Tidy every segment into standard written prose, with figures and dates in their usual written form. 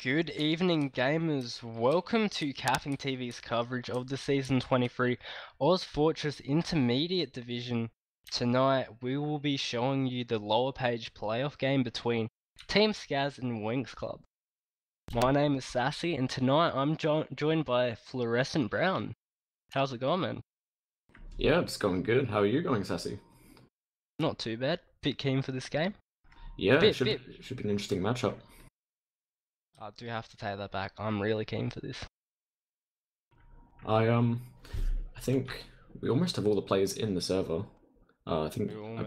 Good evening, gamers. Welcome to CappingTV's coverage of the Season 23 ozfortress Intermediate Division. Tonight, we will be showing you the lower page playoff game between Team sskaz and Winx Club. My name is Sassy, and tonight I'm joined by Fluorescent Brown. How's it going, man? Yeah, it's going good. How are you going, Sassy? Not too bad. Bit keen for this game. Yeah, it Bit. should be an interesting matchup. I do have to take that back. I'm really keen for this. I think we almost have all the players in the server. I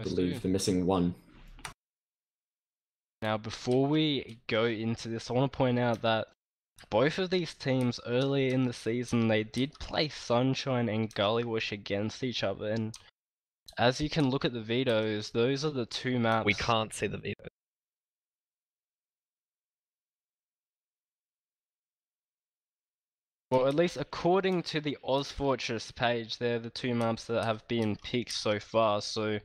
believe the missing one. Now, before we go into this, I want to point out that both of these teams earlier in the season, they did play Sunshine and Gullywash against each other, and as you can look at the videos, those are the two maps. We can't see the video. Well, at least according to the ozfortress page, they're the two maps that have been picked so far, so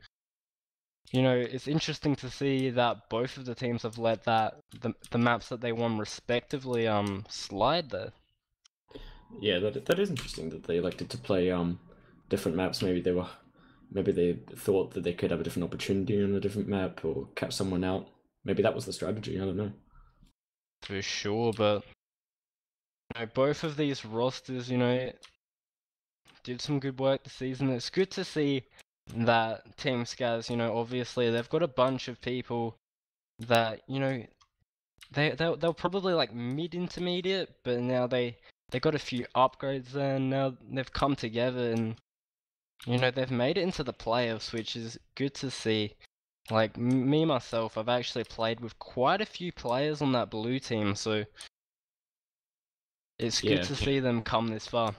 you know, it's interesting to see that both of the teams have let the maps that they won respectively slide there. Yeah, that is interesting that they elected to play different maps. Maybe they thought that they could have a different opportunity on a different map or catch someone out. Maybe that was the strategy. I don't know. For sure, but you know, both of these rosters, you know, did some good work this season. It's good to see that Team sskaz, you know, obviously they've got a bunch of people that, you know, they're probably like mid-intermediate, but now they got a few upgrades and now they've come together and, you know, they've made it into the playoffs, which is good to see. Like, me myself, I've actually played with quite a few players on that blue team, so it's good to see them come this far.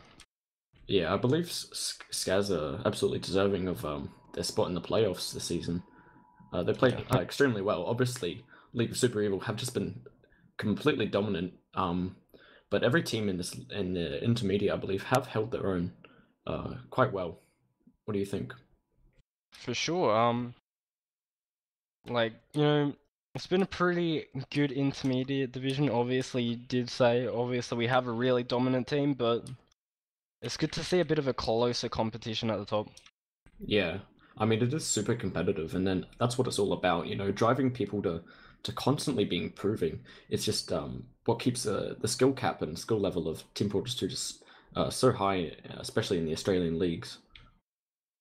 Yeah, I believe sskaz are absolutely deserving of their spot in the playoffs this season. They played extremely well. Obviously, League of Super Evil have just been completely dominant. But every team in the intermediate, I believe, have held their own quite well. What do you think? For sure. Like, you know, it's been a pretty good intermediate division. Obviously, you did say, obviously, we have a really dominant team, but it's good to see a bit of a closer competition at the top. Yeah, I mean, it is super competitive, and then that's what it's all about, you know, driving people to constantly be improving. It's just what keeps the skill cap and skill level of Team Fortress 2 just so high, especially in the Australian leagues.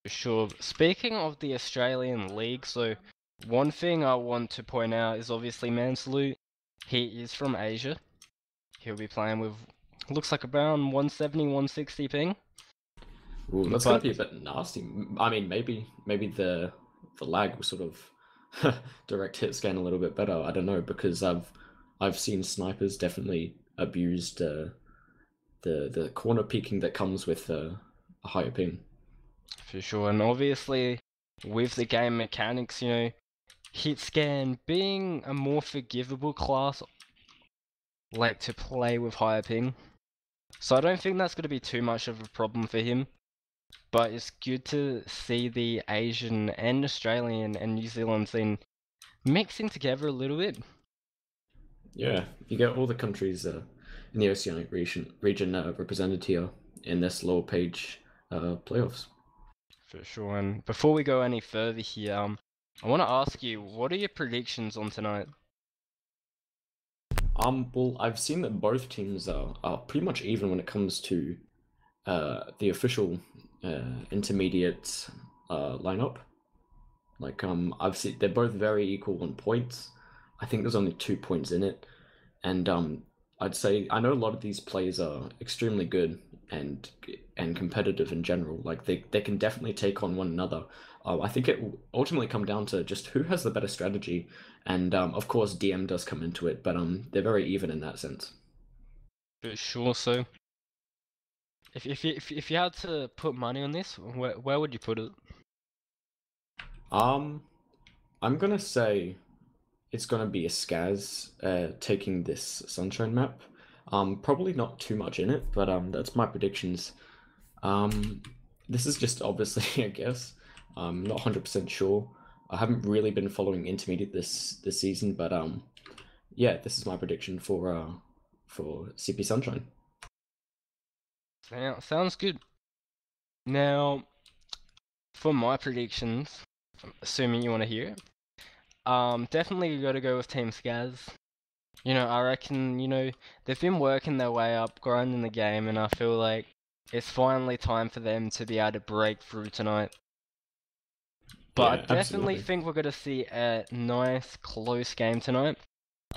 For sure. Speaking of the Australian League, so one thing I want to point out is obviously Mansalute. He is from Asia. He'll be playing with, looks like around 170, 160 ping. Ooh, that's gonna be a bit nasty. I mean, maybe the lag will sort of direct hit scan a little bit better. I don't know, because I've seen snipers definitely abused the corner peeking that comes with a higher ping. For sure, and obviously with the game mechanics, you know, hit scan being a more forgivable class, like to play with higher ping. So I don't think that's going to be too much of a problem for him. But it's good to see the Asian and Australian and New Zealand scene mixing together a little bit. Yeah, you get all the countries in the Oceanic region represented here in this lower page playoffs. For sure, and before we go any further here, I want to ask you, what are your predictions on tonight? Well, I've seen that both teams are pretty much even when it comes to the official intermediate lineup. Like I've seen they're both very equal on points. I think there's only 2 points in it, and I'd say I know a lot of these players are extremely good and competitive in general. Like they can definitely take on one another. I think it will ultimately come down to just who has the better strategy, and of course DM does come into it, but they're very even in that sense. For sure. So, if you had to put money on this, where would you put it? I'm gonna say it's gonna be a sskaz taking this sunshine map. Probably not too much in it, but that's my predictions. This is just obviously a guess. I'm not 100% sure. I haven't really been following intermediate this season, but yeah, this is my prediction for for CP Sunshine. Sounds good. Now, for my predictions, assuming you want to hear it, definitely you got to go with Team Skaz. I reckon, they've been working their way up, grinding the game, and I feel like it's finally time for them to be able to break through tonight. But Yeah, I definitely absolutely. think we're going to see a nice, close game tonight.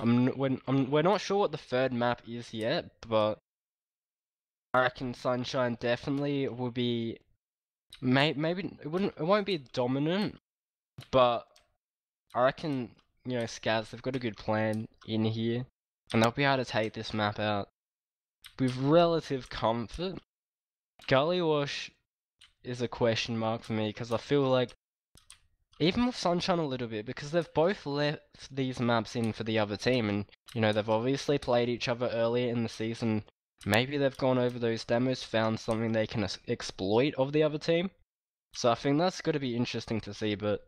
We're not sure what the third map is yet, but I reckon Sunshine definitely will be. Maybe it won't be dominant, but I reckon Skaz, they've got a good plan in here, and they'll be able to take this map out with relative comfort. Gully Wash is a question mark for me because I feel like even with Sunshine a little bit, because they've both left these maps in for the other team, and they've obviously played each other earlier in the season. Maybe they've gone over those demos, found something they can exploit of the other team. So I think that's going to be interesting to see, but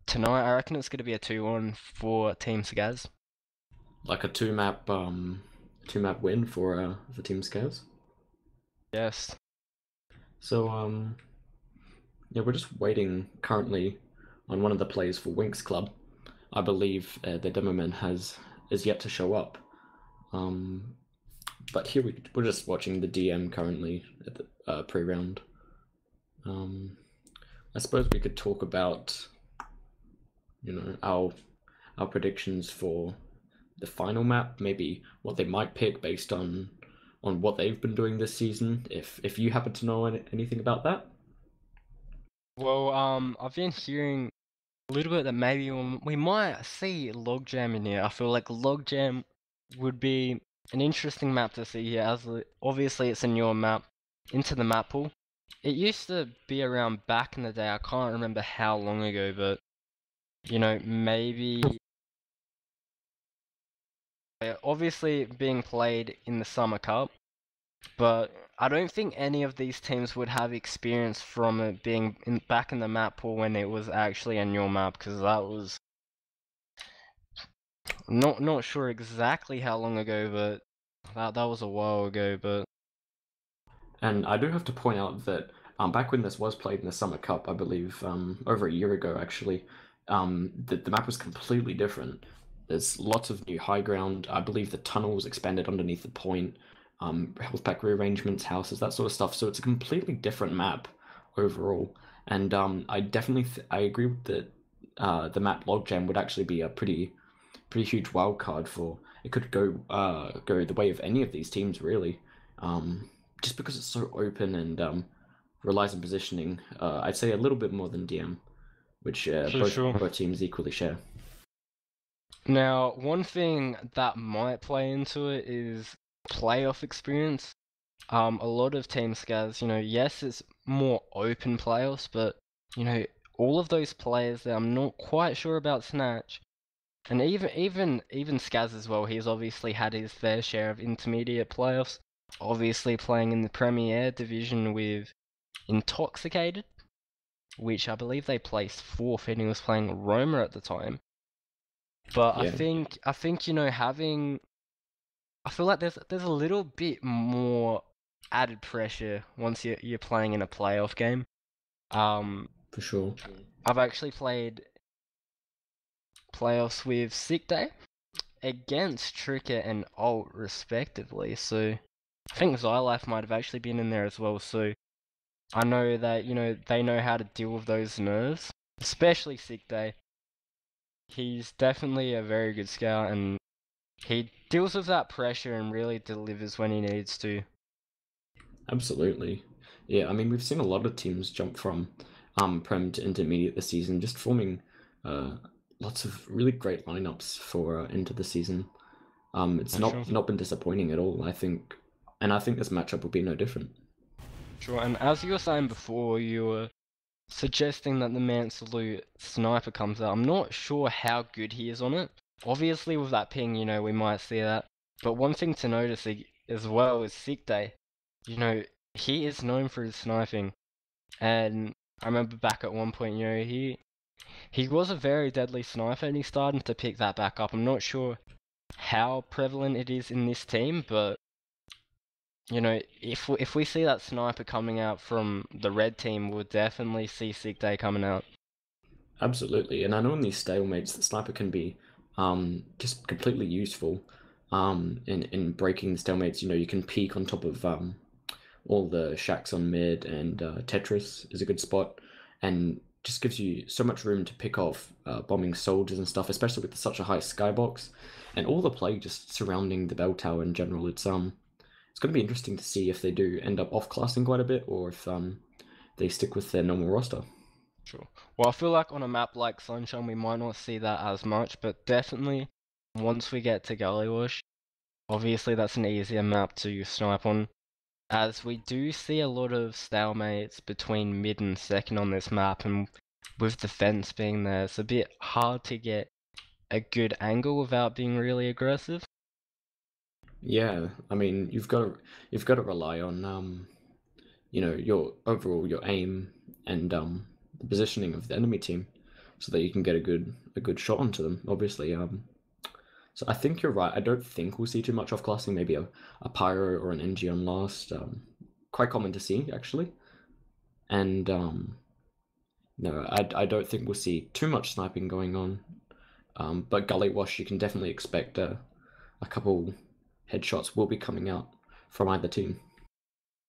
tonight I reckon it's going to be a 2-1 for Team Skaz. Like a two map win for Team sskaz. Yes. So yeah, we're just waiting currently on one of the players for Winx Club. I believe the demo man is yet to show up. But here we're just watching the DM currently at the pre-round. I suppose we could talk about our predictions for the final map, maybe what they might pick based on what they've been doing this season. If you happen to know anything about that. Well, I've been hearing a little bit that maybe we might see Logjam in here. I feel like Logjam would be an interesting map to see here, as obviously it's a newer map into the map pool. It used to be around back in the day. I can't remember how long ago, but maybe obviously being played in the Summer Cup, but I don't think any of these teams would have experience from it being back in the map pool when it was actually a new map, because that was not sure exactly how long ago, but that was a while ago. But And I do have to point out that back when this was played in the Summer Cup, I believe over a year ago actually, the map was completely different. There's lots of new high ground. I believe the tunnel was expanded underneath the point, health pack rearrangements, houses, that sort of stuff. So it's a completely different map overall. And I definitely I agree with that. The map Logjam would actually be a pretty huge wild card for. It could go the way of any of these teams really. Just because it's so open and relies on positioning. I'd say a little bit more than DM, which both teams equally share. Now, one thing that might play into it is playoff experience. A lot of Team Scaz, yes, it's more open playoffs, but all of those players that I'm not quite sure about Snatch, and even Scaz as well. He's obviously had his fair share of intermediate playoffs. Obviously playing in the Premier Division with Intoxicated, which I believe they placed fourth, and he was playing Roma at the time. But Yeah. I think having, I feel like there's a little bit more added pressure once you're playing in a playoff game. For sure. I've actually played playoffs with Sick Day against Tricker and Alt respectively, so I think Zylife might have actually been in there as well, so I know that, they know how to deal with those nerves, especially Sick Day. He's definitely a very good scout, and he deals with that pressure and really delivers when he needs to. Absolutely. Yeah, I mean we've seen a lot of teams jump from Prem to Intermediate this season, just forming uh, lots of really great lineups for into the season. It's not been disappointing at all, I think, and I think this matchup will be no different. Sure, and as you were saying before, you were suggesting that the Mansalute sniper comes out. I'm not sure how good he is on it. Obviously, with that ping, we might see that. But one thing to notice as well is Sick Day. He is known for his sniping. And I remember back at one point, he was a very deadly sniper, and he's starting to pick that back up. I'm not sure how prevalent it is in this team, but you know, if we see that sniper coming out from the red team, we'll definitely see Sick Day coming out. Absolutely, and I know in these stalemates, the sniper can be just completely useful in breaking the stalemates. You know, you can peek on top of all the shacks on mid, and Tetris is a good spot, and just gives you so much room to pick off bombing soldiers and stuff, especially with such a high skybox, and all the play just surrounding the bell tower in general. It's going to be interesting to see if they do end up off-classing quite a bit, or if they stick with their normal roster. Sure. Well, I feel like on a map like Sunshine, we might not see that as much, but definitely once we get to Gully Wash, obviously that's an easier map to snipe on, as we do see a lot of stalemates between mid and second on this map, and with the fence being there, it's a bit hard to get a good angle without being really aggressive. Yeah, I mean, you've got to rely on you know, your aim and the positioning of the enemy team, so that you can get a good shot onto them. Obviously, so I think you're right. I don't think we'll see too much off classing. Maybe a pyro or an NG on last. Quite common to see actually, and no, I don't think we'll see too much sniping going on. But gully wash, you can definitely expect a couple headshots will be coming out from either team.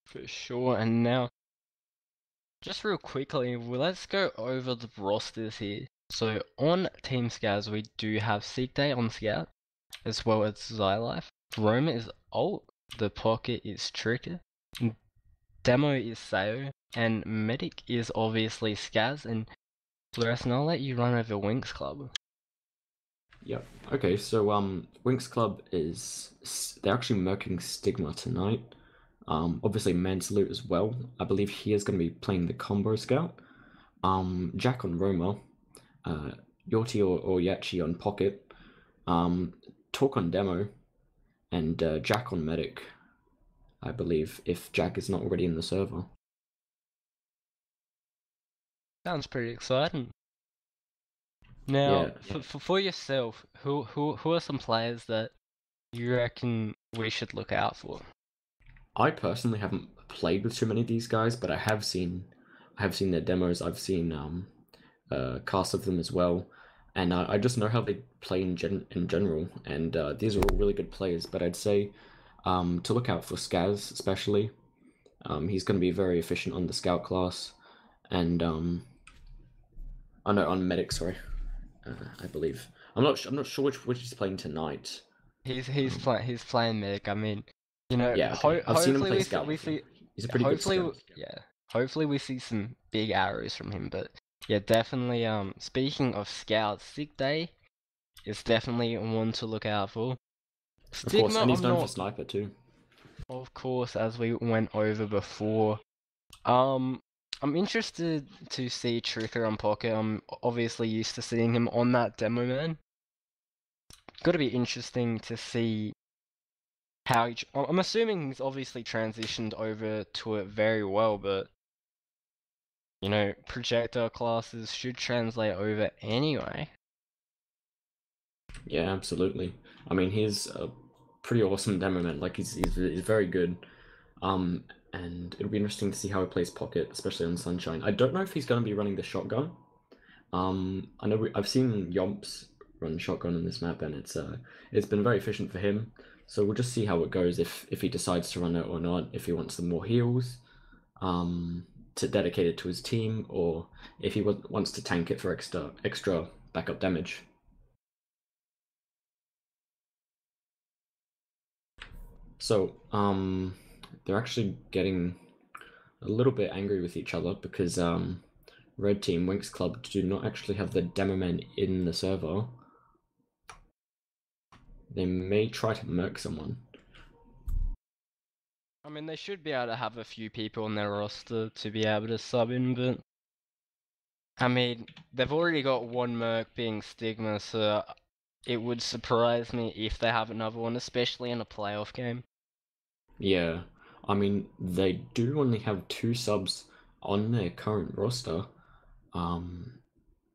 For sure, and now, just real quickly, let's go over the rosters here. So on Team Scaz, we do have Seek Day on Scout, as well as Zylife. Roma is Alt, the Pocket is Tricker, Demo is Sayo, and Medic is obviously Skaz, and Flores, and I'll let you run over Winx Club. Yep. Okay, so Winx Club they're actually murking Stigma tonight. Obviously Mansalute as well. I believe he is going to be playing the combo scout. Jack on Roma, Yorti or Yachi on Pocket, Talk on Demo, and Jack on Medic. I believe if Jack is not already in the server. Sounds pretty exciting. Now, Yeah. for yourself, who are some players that you reckon we should look out for? I personally haven't played with too many of these guys, but I have seen their demos. I've seen casts of them as well, and I just know how they play in general. And these are all really good players. But I'd say to look out for Skaz especially. He's going to be very efficient on the scout class, and oh no, on medic. Sorry, I believe. I'm not sure which he's playing tonight. He's playing Medic. I mean, you know, Yeah, okay. I've seen him hopefully play scout we before. see He's a pretty good scout. yeah, hopefully we see some big arrows from him. But yeah, definitely. Speaking of scouts, Sick Day is definitely one to look out for. Of course, Stigma, and he's I'm known for not, sniper too. of course, as we went over before. Um, I'm interested to see Tricker on Pocket. I'm obviously used to seeing him on that demo man. Got to be interesting to see how I'm assuming he's obviously transitioned over to it very well, but you know, projectile classes should translate over anyway. Yeah, absolutely. I mean, he's a pretty awesome demo man. Like he's very good. And it'll be interesting to see how he plays pocket, especially on Sunshine. I don't know if he's going to be running the shotgun. I know I've seen Yomps run shotgun on this map, and it's been very efficient for him. So we'll just see how it goes if he decides to run it or not. If he wants some more heals, to dedicate it to his team, or if he wants to tank it for extra backup damage. So they're actually getting a little bit angry with each other because Red Team Winx Club do not actually have the demo man in the server. They may try to murk someone. I mean, they should be able to have a few people on their roster to be able to sub in, but I mean, they've already got one merc being Stigma, so it would surprise me if they have another one, especially in a playoff game. Yeah, I mean, they do only have 2 subs on their current roster. Um,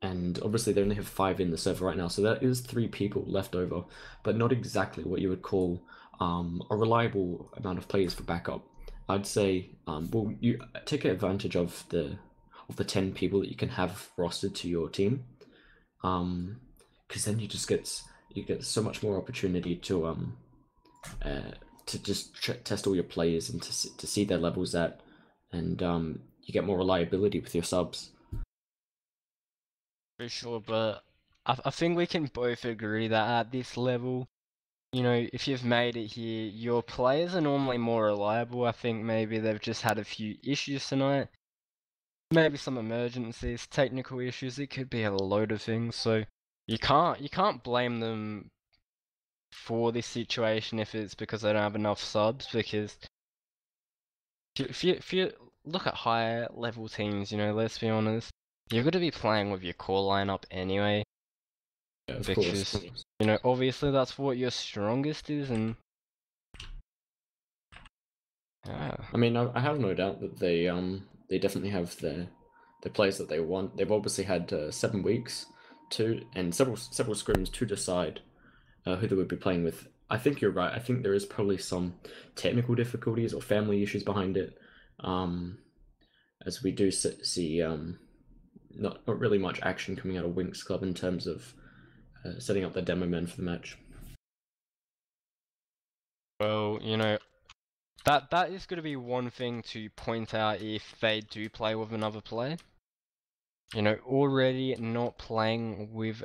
and obviously they only have 5 in the server right now, so that is 3 people left over, but not exactly what you would call a reliable amount of players for backup. I'd say, well, you take advantage of the 10 people that you can have rostered to your team, because then you get so much more opportunity to just test all your players and to see their levels at, and you get more reliability with your subs. For sure, but I think we can both agree that at this level, you know, if you've made it here, your players are normally more reliable. I think maybe they've just had a few issues tonight. Maybe some emergencies, technical issues, it could be a load of things, so you can't blame them for this situation if it's because they don't have enough subs, because if you look at higher level teams, you know, let's be honest, you're going to be playing with your core lineup anyway, Yeah, of because, course. you know, obviously that's what your strongest is, and yeah. I mean, I have no doubt that they definitely have the players that they want. They've obviously had 7 weeks to and several scrims to decide who they would be playing with. I think you're right. I think there is probably some technical difficulties or family issues behind it, as we do see not really much action coming out of Winx Club in terms of setting up the demo men for the match. Well, you know, that is going to be one thing to point out if they do play with another player. You know, already not playing with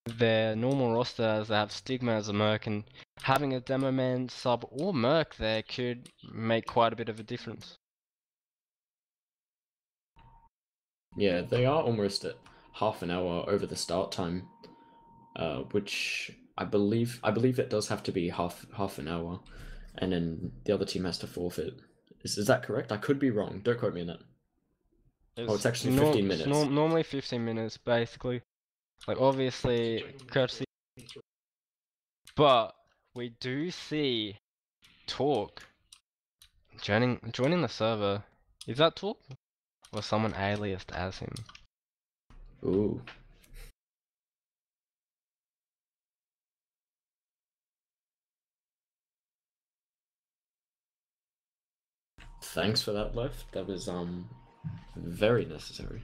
their normal roster as they have Stigma as a Merc, and having a Demo Man sub or Merc there could make quite a bit of a difference. Yeah, they are almost at half an hour over the start time, which I believe it does have to be half an hour, and then the other team has to forfeit. Is that correct? I could be wrong. Don't quote me on that. It's actually 15 minutes. Normally 15 minutes, basically. Like, obviously, courtesy. But we do see Talk joining the server. Is that Talk? Or someone aliased as him? Ooh. Thanks for that, Left. That was very necessary.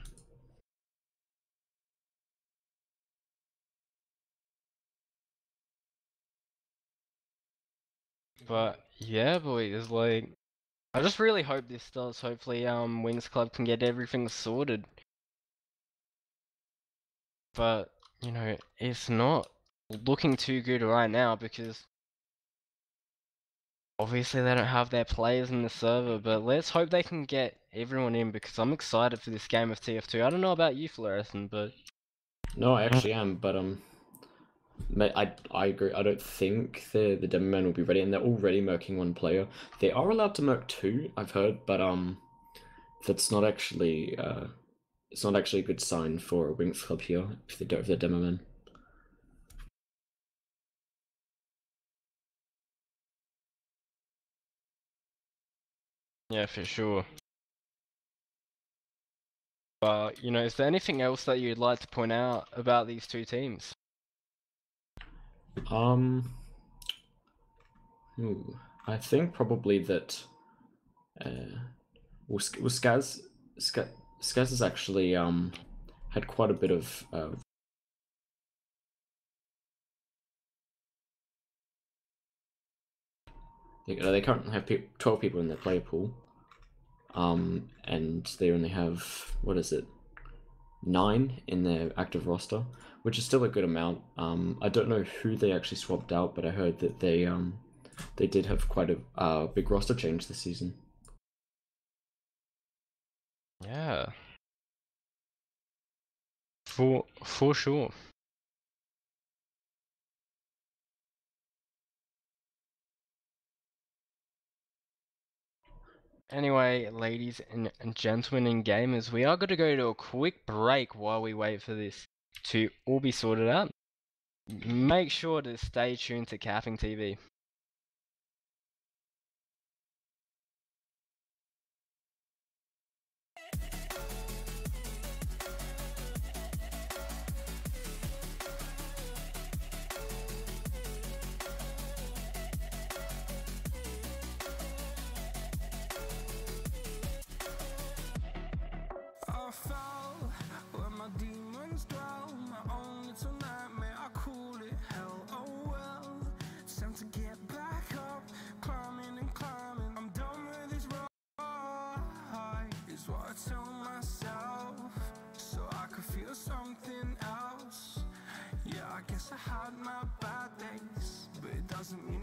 But yeah, boys, like, I just really hope this does. Hopefully, Winx Club can get everything sorted. But, you know, it's not looking too good right now because obviously they don't have their players in the server, but let's hope they can get everyone in because I'm excited for this game of TF2. I don't know about you, Fluorescent, but No, I actually am, but I agree. I don't think the demo men will be ready, and they're already murking one player. They are allowed to murk 2, I've heard, but that's not actually it's not actually a good sign for a Winx Club here if they don't have their demo men. yeah, for sure. But, you know, is there anything else that you'd like to point out about these two teams? I think probably that well, Skaz has actually had quite a bit of they currently have 12 people in their player pool, and they only have, what is it, 9 in their active roster, which is still a good amount. I don't know who they actually swapped out, but I heard that they did have quite a big roster change this season. Yeah. For sure. Anyway, ladies and gentlemen and gamers, we are going to go to a quick break while we wait for this to all be sorted out. Make sure to stay tuned to CappingTV.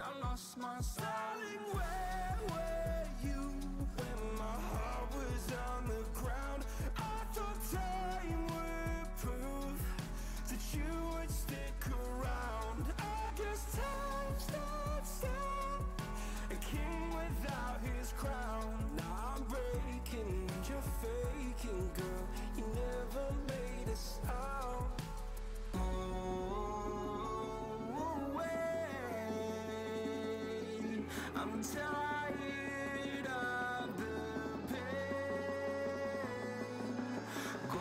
I lost my darling, where were you when my heart was on the ground? I thought time would prove that you would stick around. I guess time stops still, a king without his crown. Now I'm breaking and you're faking, girl. You never made a sound. I'm tired of the pain. Go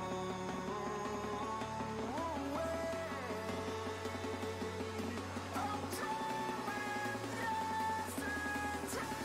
away. I'm tired of yesterday.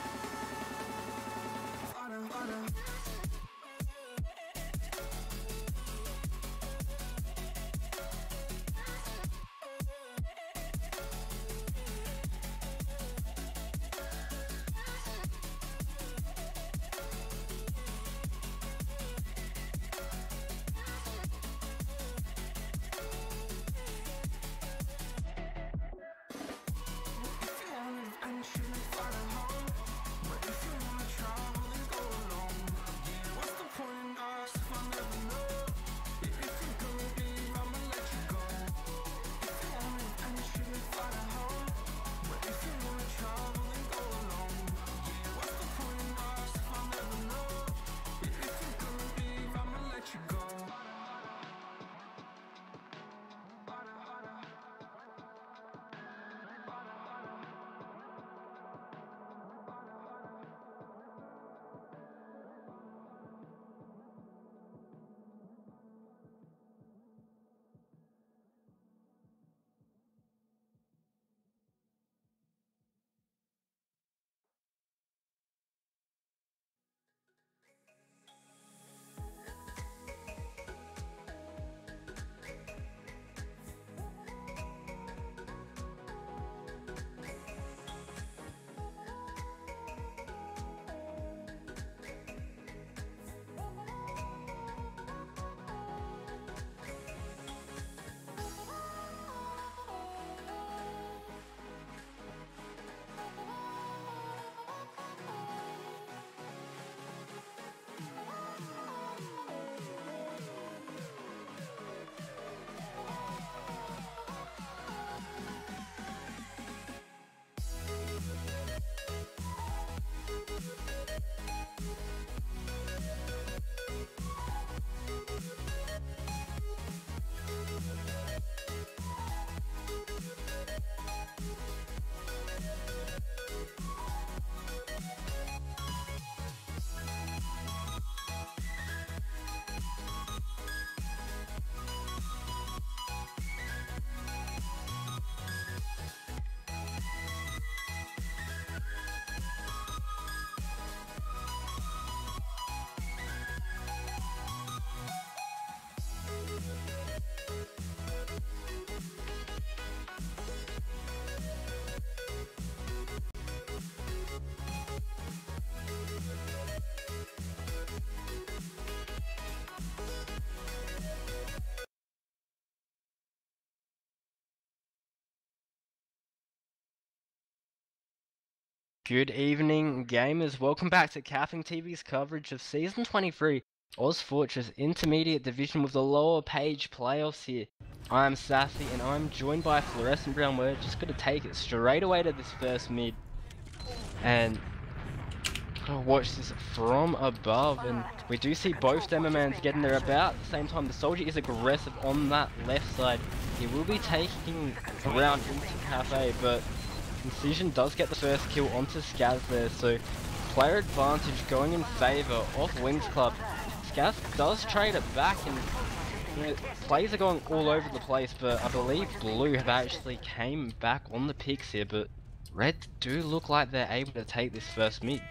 Good evening, gamers. Welcome back to CappingTV's coverage of Season 23 ozfortress Intermediate Division with the lower page playoffs here. I'm Sassy and I'm joined by Fluorescent Brown. We're just going to take it straight away to this first mid and watch this from above. And we do see both Demomans getting there about the same time. The Soldier is aggressive on that left side. He will be taking around into Cafe, but Incision does get the first kill onto sskaz there, so player advantage going in favour of Winx Club. sskaz does trade it back, and you know, plays are going all over the place, but I believe Blue have actually came back on the picks here, but Red do look like they're able to take this first mid.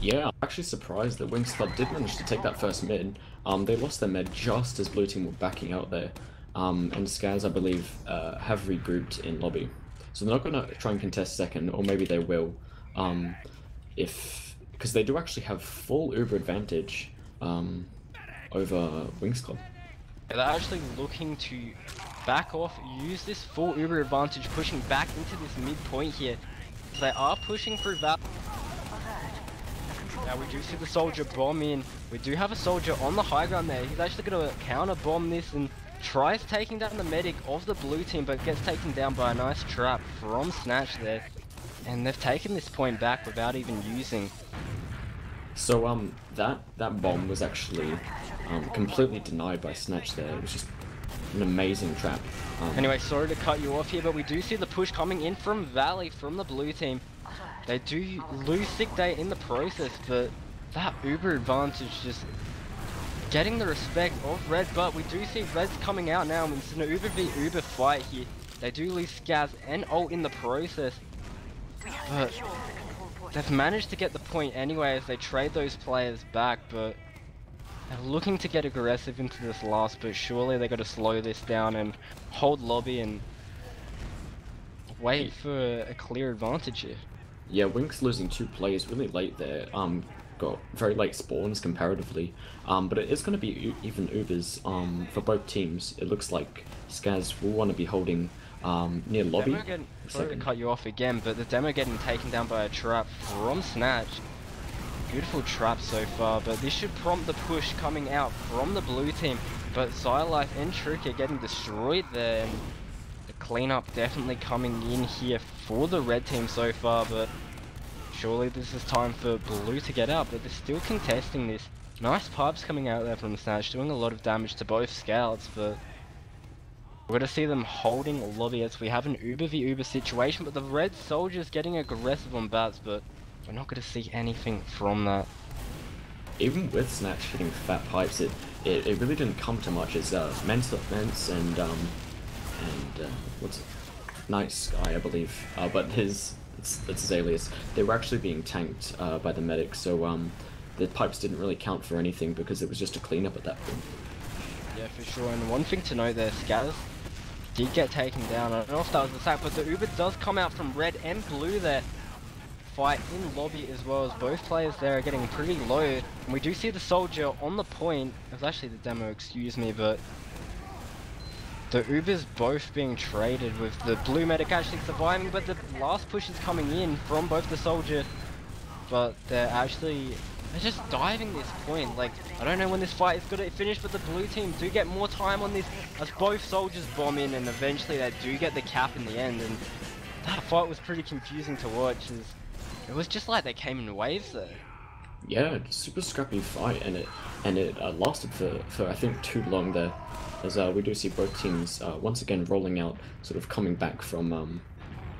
Yeah, I'm actually surprised that Winx Club did manage to take that first mid. They lost their mid just as Blue Team were backing out there, and sskaz, I believe, have regrouped in lobby. So they're not going to try and contest second, or maybe they will, because they do actually have full Uber advantage over Winx Club. They're actually looking to back off, use this full Uber advantage, pushing back into this midpoint here. So they are pushing through Val. Now we do see the soldier bomb in. We do have a soldier on the high ground there. He's actually going to counter bomb this and tries taking down the medic of the blue team, but gets taken down by a nice trap from Snatch there. And they've taken this point back without even using. So that bomb was actually completely denied by Snatch there. It was just an amazing trap. Anyway, sorry to cut you off here, but we do see the push coming in from Valley from the blue team. They do lose sick day in the process, but that Uber advantage just getting the respect of Red. But we do see Red's coming out now, and it's an Uber v Uber fight here. They do lose Skaz and ult in the process, but they've managed to get the point anyway as they trade those players back. But they're looking to get aggressive into this last, but surely they got to slow this down and hold lobby and wait for a clear advantage here. Yeah, Winx losing 2 players really late there. Got very late spawns comparatively. But it is going to be even Ubers for both teams. It looks like Skaz will want to be holding near lobby. Sorry to cut you off again, but the demo getting taken down by a trap from Snatch. Beautiful trap so far, but this should prompt the push coming out from the blue team. But Xylife and Trick are getting destroyed there, and the cleanup definitely coming in here for the red team so far. But surely this is time for blue to get out, but they're still contesting this. Nice pipes coming out there from Snatch, doing a lot of damage to both scouts, but we're going to see them holding lobby as we have an Uber v Uber situation. But the red soldiers getting aggressive on bats, but we're not going to see anything from that. Even with Snatch hitting fat pipes, it really didn't come to much as Mence and what's it? Nice guy, I believe. But it's his alias. They were actually being tanked by the medic, so the pipes didn't really count for anything because it was just a cleanup at that point. Yeah, for sure. And one thing to note there, Skaz did get taken down. I don't know if that was the sack, but the Uber does come out from red and blue there. Fight in lobby as well, as both players there are getting pretty low. And we do see the soldier on the point. It was actually the demo, excuse me, but the Ubers both being traded with the blue medic actually surviving, but the last push is coming in from both the soldier, but they're just diving this point. Like, I don't know when this fight is going to finish, but the blue team do get more time on this as both soldiers bomb in, and eventually they do get the cap in the end. And that fight was pretty confusing to watch, as it was just like they came in waves there. Yeah, super scrappy fight, and it lasted for I think too long there, as we do see both teams once again rolling out, sort of coming back from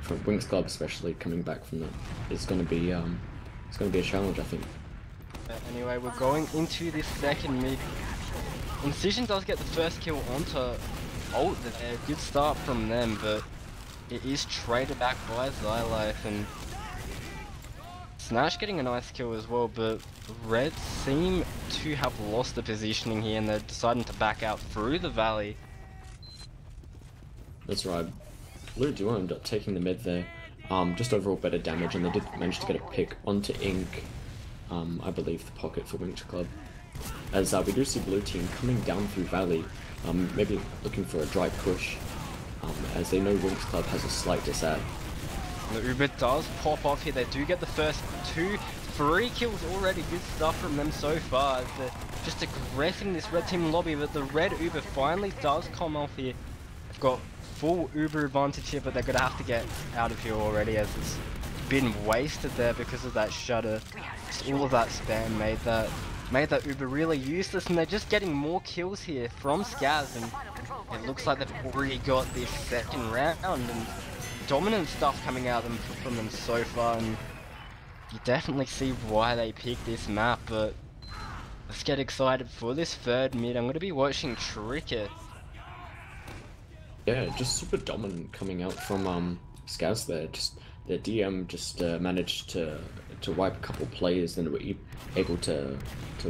Winx Club, especially coming back from that. It's gonna be a challenge, I think. Anyway, we're going into this second mid. Incision does get the first kill onto ult there. Good start from them, but it is traded back by Xylife, and Snatch getting a nice kill as well, but Red seem to have lost the positioning here, and they're deciding to back out through the valley. That's right. Blue do end up taking the mid there. Just overall better damage, and they did manage to get a pick onto Ink. I believe the pocket for Winx Club. As we do see blue team coming down through valley, maybe looking for a dry push, as they know Winx Club has a slight disad. The Uber does pop off here. They do get the first 3 kills already. Good stuff from them so far. They're just aggressing this red team lobby, but the red Uber finally does come off here. They've got full Uber advantage here, but they're going to have to get out of here already, as it's been wasted there because of that shutter. Just all of that spam made that Uber really useless, and they're just getting more kills here from Skaz, and it looks like they've already got this second round, and dominant stuff coming out from them so far, and you definitely see why they picked this map. But let's get excited for this third mid. I'm going to be watching Tricket. Yeah, just super dominant coming out from Skaz there. Just their DM just managed to wipe a couple players, and were able to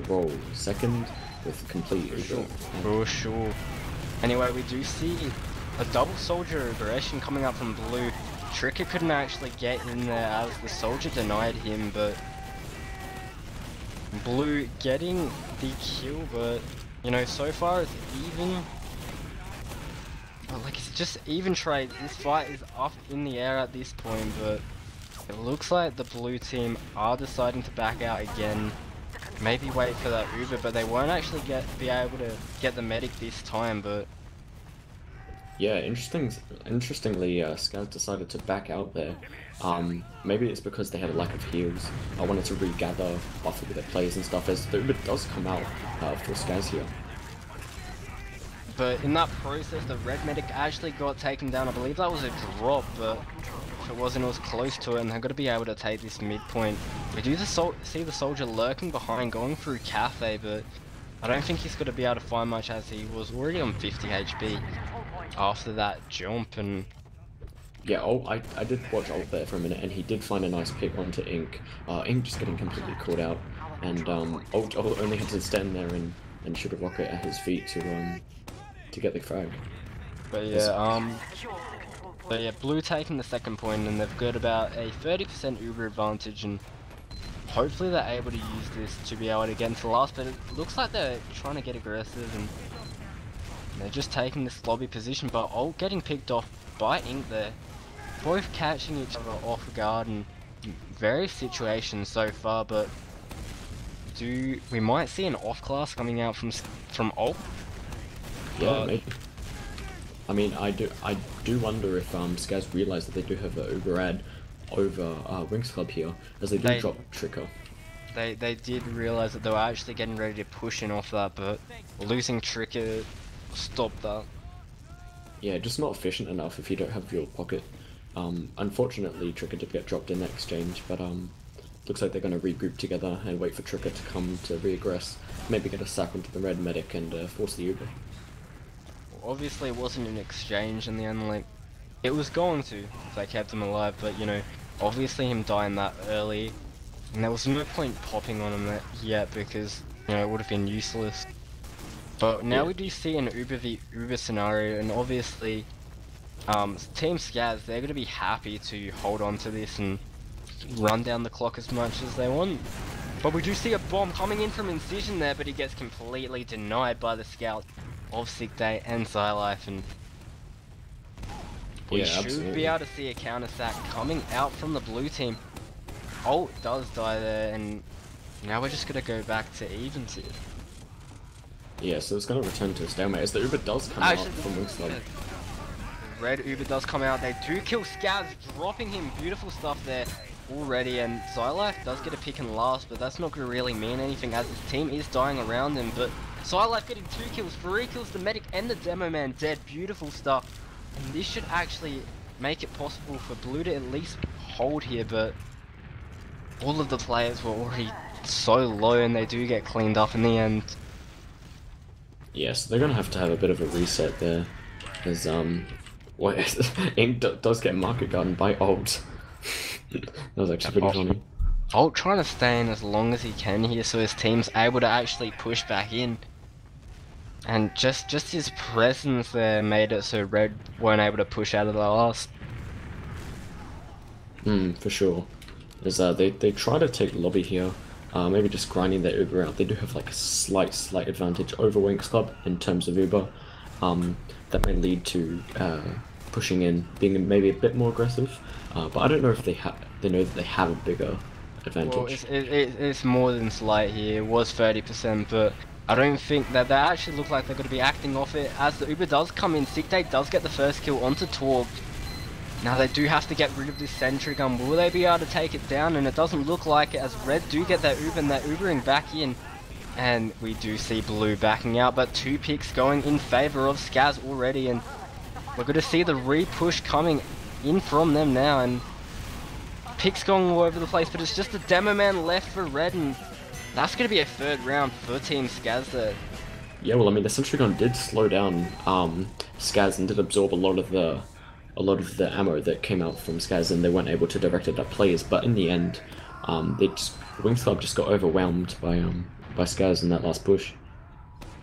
roll second with complete Uber. For sure. Anyway, we do see a double soldier aggression coming up from blue. Tricker couldn't actually get in there as the soldier denied him, but blue getting the kill. But you know, so far it's even. At just even trade. This fight is up in the air at this point, but it looks like the blue team are deciding to back out again. Maybe wait for that Uber, but they won't actually be able to get the medic this time, but... Yeah, interestingly, sskaz decided to back out there. Maybe it's because they had a lack of heals. I wanted to regather, buffer with their plays and stuff, as the Uber does come out for sskaz here. But in that process, the red medic actually got taken down. I believe that was a drop, but if it wasn't, it was close to it, and they're going to be able to take this midpoint. We do see the soldier lurking behind, going through Cafe, but I don't think he's going to be able to find much, as he was already on 50 HP after that jump. And yeah, I did watch ult there for a minute, and he did find a nice pick onto Ink. Ink just getting completely caught out, and ult only had to stand there and shoot a rocket at his feet to get the frag. But yeah, blue taking the second point, and they've got about a 30% Uber advantage, and hopefully they're able to use this to be able to get into the last, but it looks like they're trying to get aggressive, and they're just taking this lobby position, but ult getting picked off by Ink there. Both catching each other off guard in various situations so far, but we might see an off class coming out from ult? Yeah, maybe. I mean, I do wonder if sskaz realize that they do have an Uber ad over Winx Club here, as they drop Trigger. They did realize that they were actually getting ready to push in off that, but losing Trigger stopped that. Yeah, just not efficient enough if you don't have your pocket. Unfortunately, Trigger did get dropped in that exchange, but looks like they're going to regroup together and wait for Trigger to come to re-aggress, maybe get a sack onto the red medic and force the Uber. Obviously it wasn't an exchange in the end, like, it was going to, if they kept him alive, but you know, obviously him dying that early, and there was no point popping on him yet, because, you know, it would have been useless. But now we do see an Uber v Uber scenario, and obviously, Team sskaz, they're going to be happy to hold on to this and run down the clock as much as they want. But we do see a bomb coming in from Incision there, but he gets completely denied by the scout of Sick Day and Xylife, and we should be able to see a counter sack coming out from the blue team. Ult does die there, and now we're just going to go back to evens here. Yeah, so it's going to return to a stalemate, as the Uber does come out from Winx Club. Red Uber does come out, they do kill sskaz, dropping him, beautiful stuff there already, and Xylife does get a pick in last, but that's not going to really mean anything, as his team is dying around him. But Xylife getting 2 kills, 3 kills, the medic and the demo man dead, beautiful stuff. And this should actually make it possible for blue to at least hold here, but all of the players were already so low, and they do get cleaned up in the end. Yes, they're going to have a bit of a reset there, as Ink does get market garden by ult. That was actually pretty funny. Ult trying to stay in as long as he can here, so his team's able to actually push back in. And just his presence there made it so Red weren't able to push out of the last. For sure. As they try to take lobby here, maybe just grinding their Uber out. They do have like a slight advantage over Winx Club in terms of Uber. That may lead to pushing in, being maybe a bit more aggressive. But I don't know if they know that they have a bigger advantage. Well, it's more than slight here. It was 30%, but I don't think that they actually look like they're going to be acting off it. As the Uber does come in, Sick Day does get the first kill onto Torg. Now they do have to get rid of this sentry gun. Will they be able to take it down? And it doesn't look like it, as Red do get that Uber, and they're Ubering back in. And we do see blue backing out, but 2 picks going in favor of sskaz already, and we're going to see the re-push coming in from them now, and picks going all over the place, but it's just a demo man left for Red, and that's going to be a 3rd round for Team sskaz there. Yeah, well, I mean, the sentry gun did slow down sskaz and did absorb a lot of the ammo that came out from sskaz, and they weren't able to direct it at players. But in the end, Winx Club just got overwhelmed by sskaz in that last push.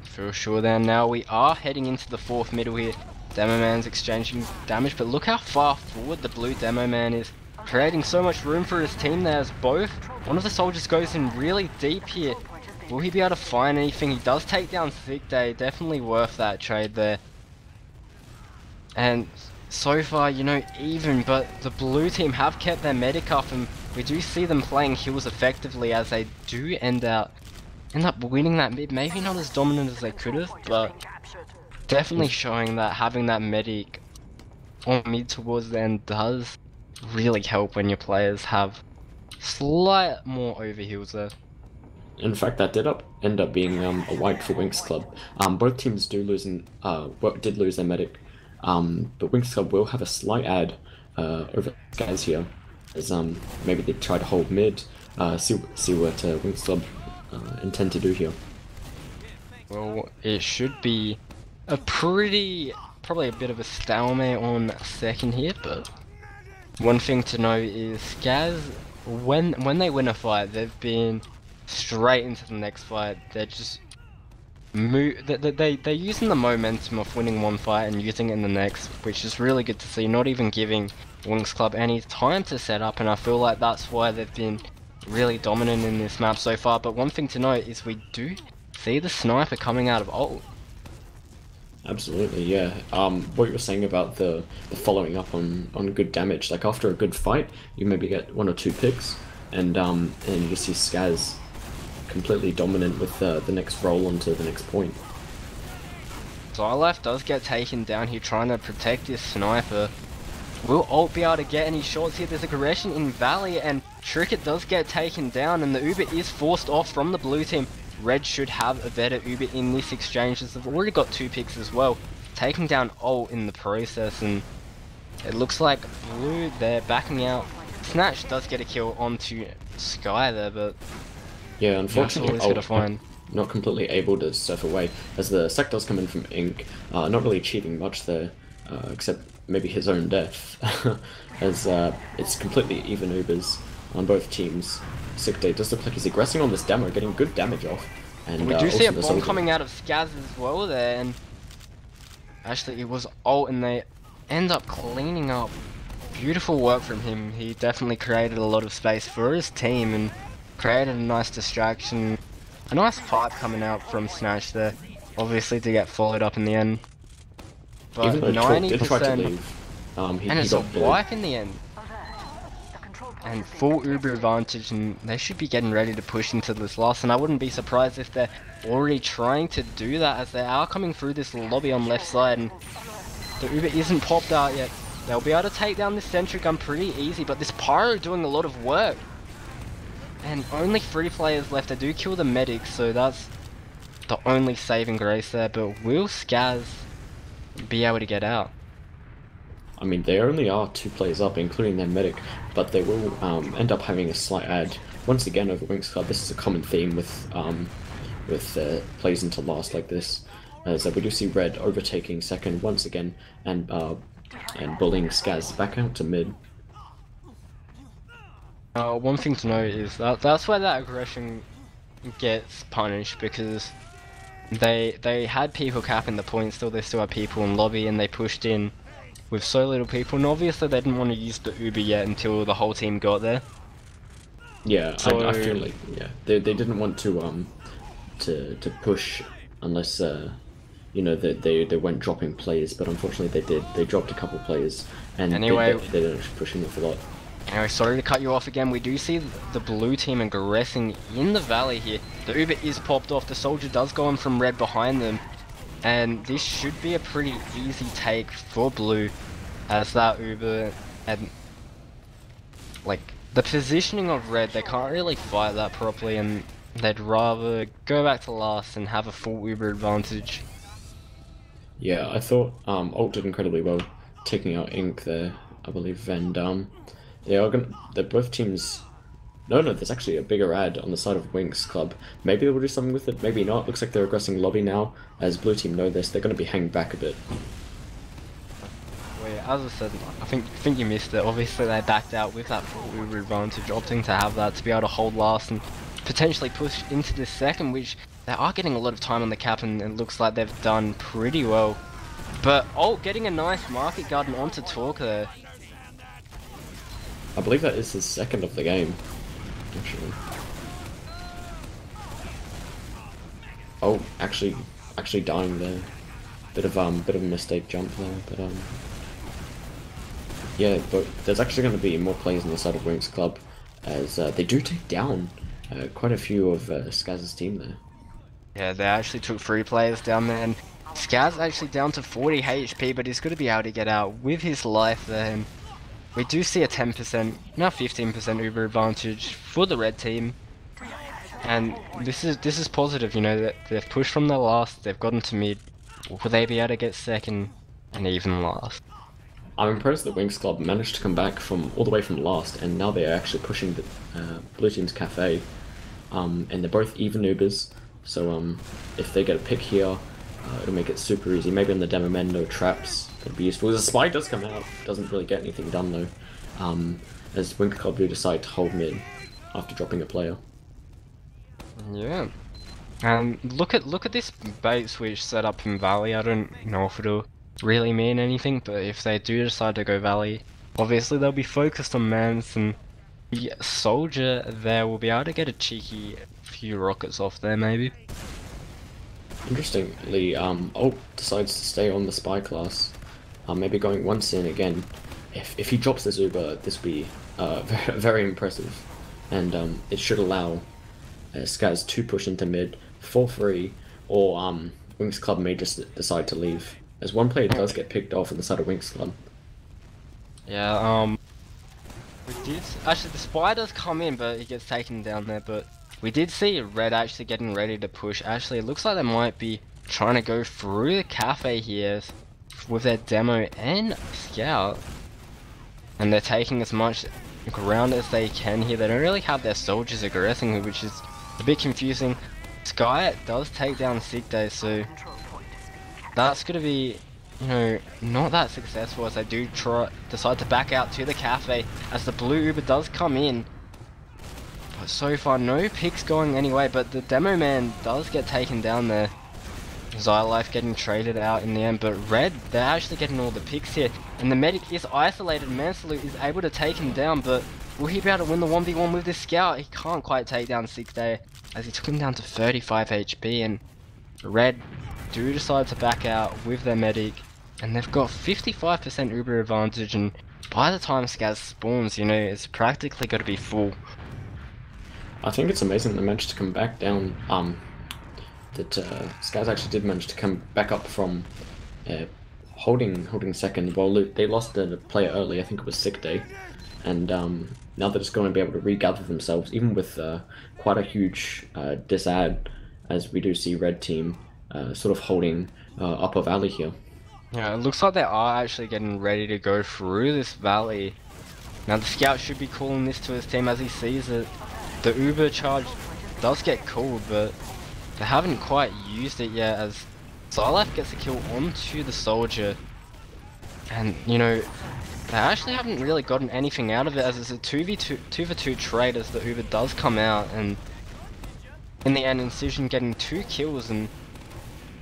For sure. Then now we are heading into the 4th middle here. Demo man's exchanging damage, but look how far forward the blue demo man is, creating so much room for his team there, as one of the soldiers goes in really deep here. Will he be able to find anything? He does take down Sick Day, definitely worth that trade there. And so far, you know, even, but the blue team have kept their medic up, and we do see them playing heals effectively as they do end up winning that mid. Maybe not as dominant as they could have, but definitely showing that having that medic on mid towards the end does really help when your players have slight more overheals there. In fact, that did end up being a wipe for Winx Club. Both teams did lose their medic, but Winx Club will have a slight ad over sskaz here, as maybe they try to hold mid, see what Winx Club intend to do here. Well, it should be a probably a bit of a stalemate on second here, but one thing to know is sskaz, when they win a fight, they've been straight into the next fight. They're just they're using the momentum of winning one fight and using it in the next, which is really good to see, not even giving Winx Club any time to set up, and I feel like that's why they've been really dominant in this map so far. But one thing to note is we do see the sniper coming out of ult. Absolutely, yeah. What you were saying about the following up on good damage, like after a good fight, you maybe get 1 or 2 picks, and you just see sskaz completely dominant with the next roll onto the next point. Xylife does get taken down here trying to protect this sniper. Will ult be able to get any shots here? There's aggression in Valley, and Tricket does get taken down, and the Uber is forced off from the blue team. Red should have a better Uber in this exchange, as they've already got 2 picks as well, taking down ult in the process, and it looks like blue, they're backing out. Snatch does get a kill onto Sky there, but yeah, unfortunately, ult not completely able to surf away, as the sec does come in from Ink, not really achieving much there, except maybe his own death, as it's completely even Ubers on both teams. Sick Day does look like he's aggressing on this demo, getting good damage off. And we do see a bomb coming out of sskaz as well there, and actually it was ult, and they end up cleaning up. Beautiful work from him. He definitely created a lot of space for his team and created a nice distraction. A nice pipe coming out from Snatch there, obviously to get followed up in the end. But 90%, and it's a wipe in the end. And full Uber advantage, and they should be getting ready to push into this last, and I wouldn't be surprised if they're already trying to do that, as they are coming through this lobby on left side, and the Uber isn't popped out yet. They'll be able to take down this sentry gun pretty easy, but this Pyro doing a lot of work. And only 3 players left. They do kill the medics, so that's the only saving grace there, but will sskaz be able to get out? I mean, they only are 2 players up, including their medic, but they will end up having a slight ad. Once again, over Winx Club, this is a common theme with plays into last like this, as we do see Red overtaking second once again, and bullying sskaz back out to mid. One thing to note is that that's where that aggression gets punished, because they had people capping the point, still they still had people in lobby, and they pushed in with so little people, and obviously they didn't want to use the Uber yet until the whole team got there. Yeah, so, I feel like they didn't want to push unless you know they weren't dropping players, but unfortunately they did. They dropped a couple players, and anyway, they didn't push enough a lot. Anyway, sorry to cut you off again. We do see the blue team aggressing in the valley here. The Uber is popped off. The soldier does go in from red behind them. And this should be a pretty easy take for blue, as that Uber, and like the positioning of red, they can't really fight that properly, and they'd rather go back to last and have a full Uber advantage. Yeah, I thought ult did incredibly well, taking out Ink there, I believe, and they're both teams. No, there's actually a bigger ad on the side of Winx Club. Maybe they'll do something with it, maybe not. Looks like they're aggressing lobby now. As blue team know this, they're going to be hanging back a bit. Well, yeah, as I said, I think you missed it. Obviously they backed out with that full Uber advantage, opting to have that to be able to hold last and potentially push into the second, which they are getting a lot of time on the cap, and it looks like they've done pretty well. But getting a nice market garden onto Talk there. I believe that is his second of the game. Actually. Oh, actually dying there. bit of a mistake jump there, but yeah, but there's actually going to be more players on the side of Winx Club, as they do take down quite a few of Skaz's team there. Yeah, they actually took 3 players down there, and Skaz actually down to 40 HP, but he's going to be able to get out with his life there. And we do see a 10%, now 15% Uber advantage for the red team. And this is positive, you know, that they've pushed from the last, they've gotten to mid. Will they be able to get second and even last? I'm impressed that Winx Club managed to come back from all the way from last, and now they're actually pushing the blue team's cafe. And they're both even Ubers, so if they get a pick here, it'll make it super easy. Maybe on the demo men, no traps, that'd be useful. The spy does come out, doesn't really get anything done though, as Winx Club do decide to hold mid after dropping a player. Yeah. And look at this bait switch set up in Valley. I don't know if it'll really mean anything, but if they do decide to go Valley, obviously they'll be focused on Mans, and the soldier there will be able to get a cheeky few rockets off there maybe. Interestingly, Ult decides to stay on the spy class, maybe going once in again. If he drops this Uber, this will be very impressive, and it should allow Skaz to push into mid for free, or Winx Club may just decide to leave, as one player does get picked off on the side of Winx Club. Yeah, we did actually, the spy does come in, but he gets taken down there. But we did see red actually getting ready to push. Actually, it looks like they might be trying to go through the cafe here with their demo and scout, and they're taking as much ground as they can here. They don't really have their soldiers aggressing, which is a bit confusing. Sky does take down sskaz, so that's gonna be, you know, not that successful, as they do decide to back out to the cafe as the blue Uber does come in. But so far no picks going anyway, but the demo man does get taken down there. Xylife getting traded out in the end, but red, they're actually getting all the picks here, and the medic is isolated. Mansalute is able to take him down, but will he be able to win the 1v1 with this scout? He can't quite take down sskaz, as he took him down to 35 HP, and red do decide to back out with their medic, and they've got 55% Uber advantage, and by the time Skaz spawns, you know, it's practically got to be full. I think it's amazing they managed to come back down, that Skaz actually did manage to come back up from holding second. Well, they lost a player early, I think it was Sick Day, and now they're just going to be able to regather themselves, even with quite a huge disad, as we do see red team sort of holding upper valley here. Yeah, it looks like they are actually getting ready to go through this valley. Now the scout should be calling this to his team as he sees it. The Uber charge does get called, but they haven't quite used it yet, as Xylife gets a kill onto the soldier. And, you know, they actually haven't really gotten anything out of it, as it's a 2v2 trade, as the Uber does come out, and in the end Incision getting 2 kills, and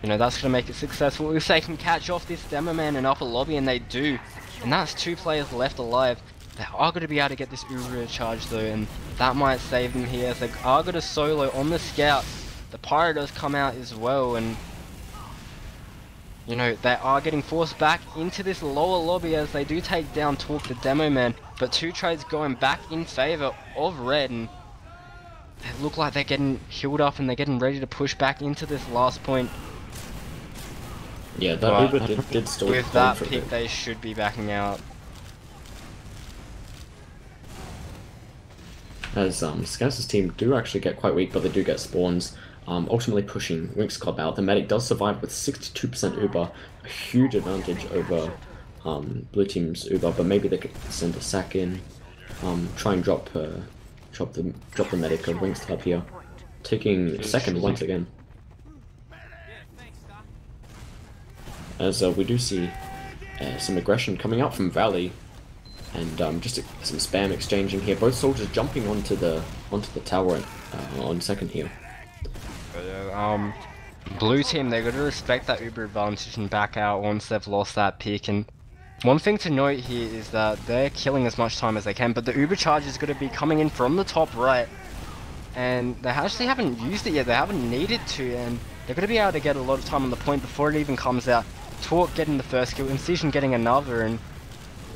you know, that's going to make it successful if they can catch off this demo man in upper lobby, and they do. And that's 2 players left alive. They are going to be able to get this Uber charge though, and that might save them here. They are going to solo on the scout. The pyro does come out as well, and you know, they are getting forced back into this lower lobby as they do take down Talk the demo man. But 2 trades going back in favor of red, and they look like they're getting healed up and they're getting ready to push back into this last point. Yeah, that Uber did still with that pick, they should be backing out. As Skaz's team do actually get quite weak, but they do get spawns, ultimately pushing Winx Club out. The medic does survive with 62% Uber, a huge advantage over blue team's Uber, but maybe they could send a sack in, try and drop the medic of Winx Club here, taking second once again. As we do see some aggression coming out from Valley, and just some spam exchanging here. Both soldiers jumping onto the tower on second here. Blue team, they're going to respect that Uber advantage and back out once they've lost that pick. And one thing to note here is that they're killing as much time as they can, but the Uber charge is going to be coming in from the top right, and they actually haven't used it yet. They haven't needed to, and they're going to be able to get a lot of time on the point before it even comes out. Talk getting the first kill, Incision getting another, and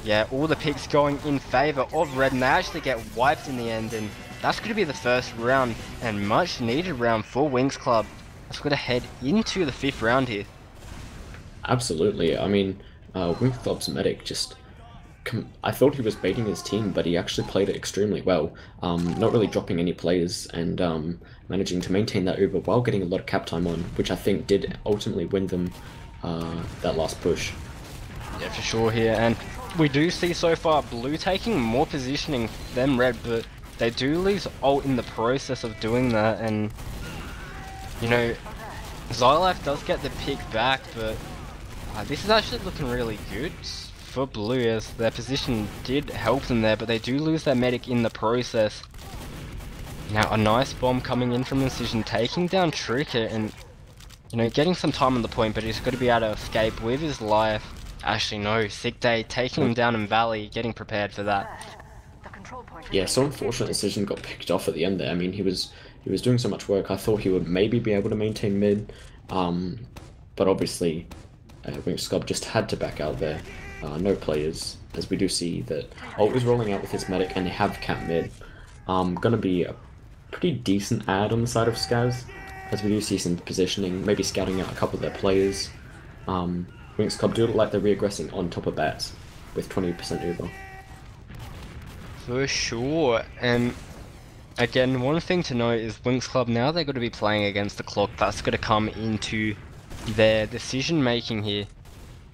yeah, all the picks going in favor of Red, and they actually get wiped in the end, and that's going to be the first round, and much needed round for Winx Club. Let's go to head into the 5th round here. Absolutely. I mean, Winx Club's medic just... I thought he was baiting his team, but he actually played it extremely well. Not really dropping any players and managing to maintain that Uber while getting a lot of cap time on, which I think did ultimately win them that last push. Yeah, for sure here, and we do see so far Blue taking more positioning than Red, but they do lose ult in the process of doing that, and you know, Xylife does get the pick back, but this is actually looking really good for Blue, as their position did help them there, but they do lose their medic in the process. Now a nice bomb coming in from Incision, taking down Tricker, and you know, getting some time on the point, but he's got to be able to escape with his life. Actually no, Sick Day taking him down in Valley, getting prepared for that. Yeah, so unfortunate Incision got picked off at the end there. I mean, he was doing so much work. I thought he would maybe be able to maintain mid, but obviously Winx Club just had to back out there. No players, as we do see that Ult is rolling out with his medic, and they have cap mid. Gonna be a pretty decent ad on the side of sskaz, as we do see some positioning, maybe scouting out a couple of their players. Winx Club do look like they're reaggressing on top of bats with 20% Uber. For sure, and again, one thing to note is Winx Club, now they're going to be playing against the clock. That's going to come into their decision making here.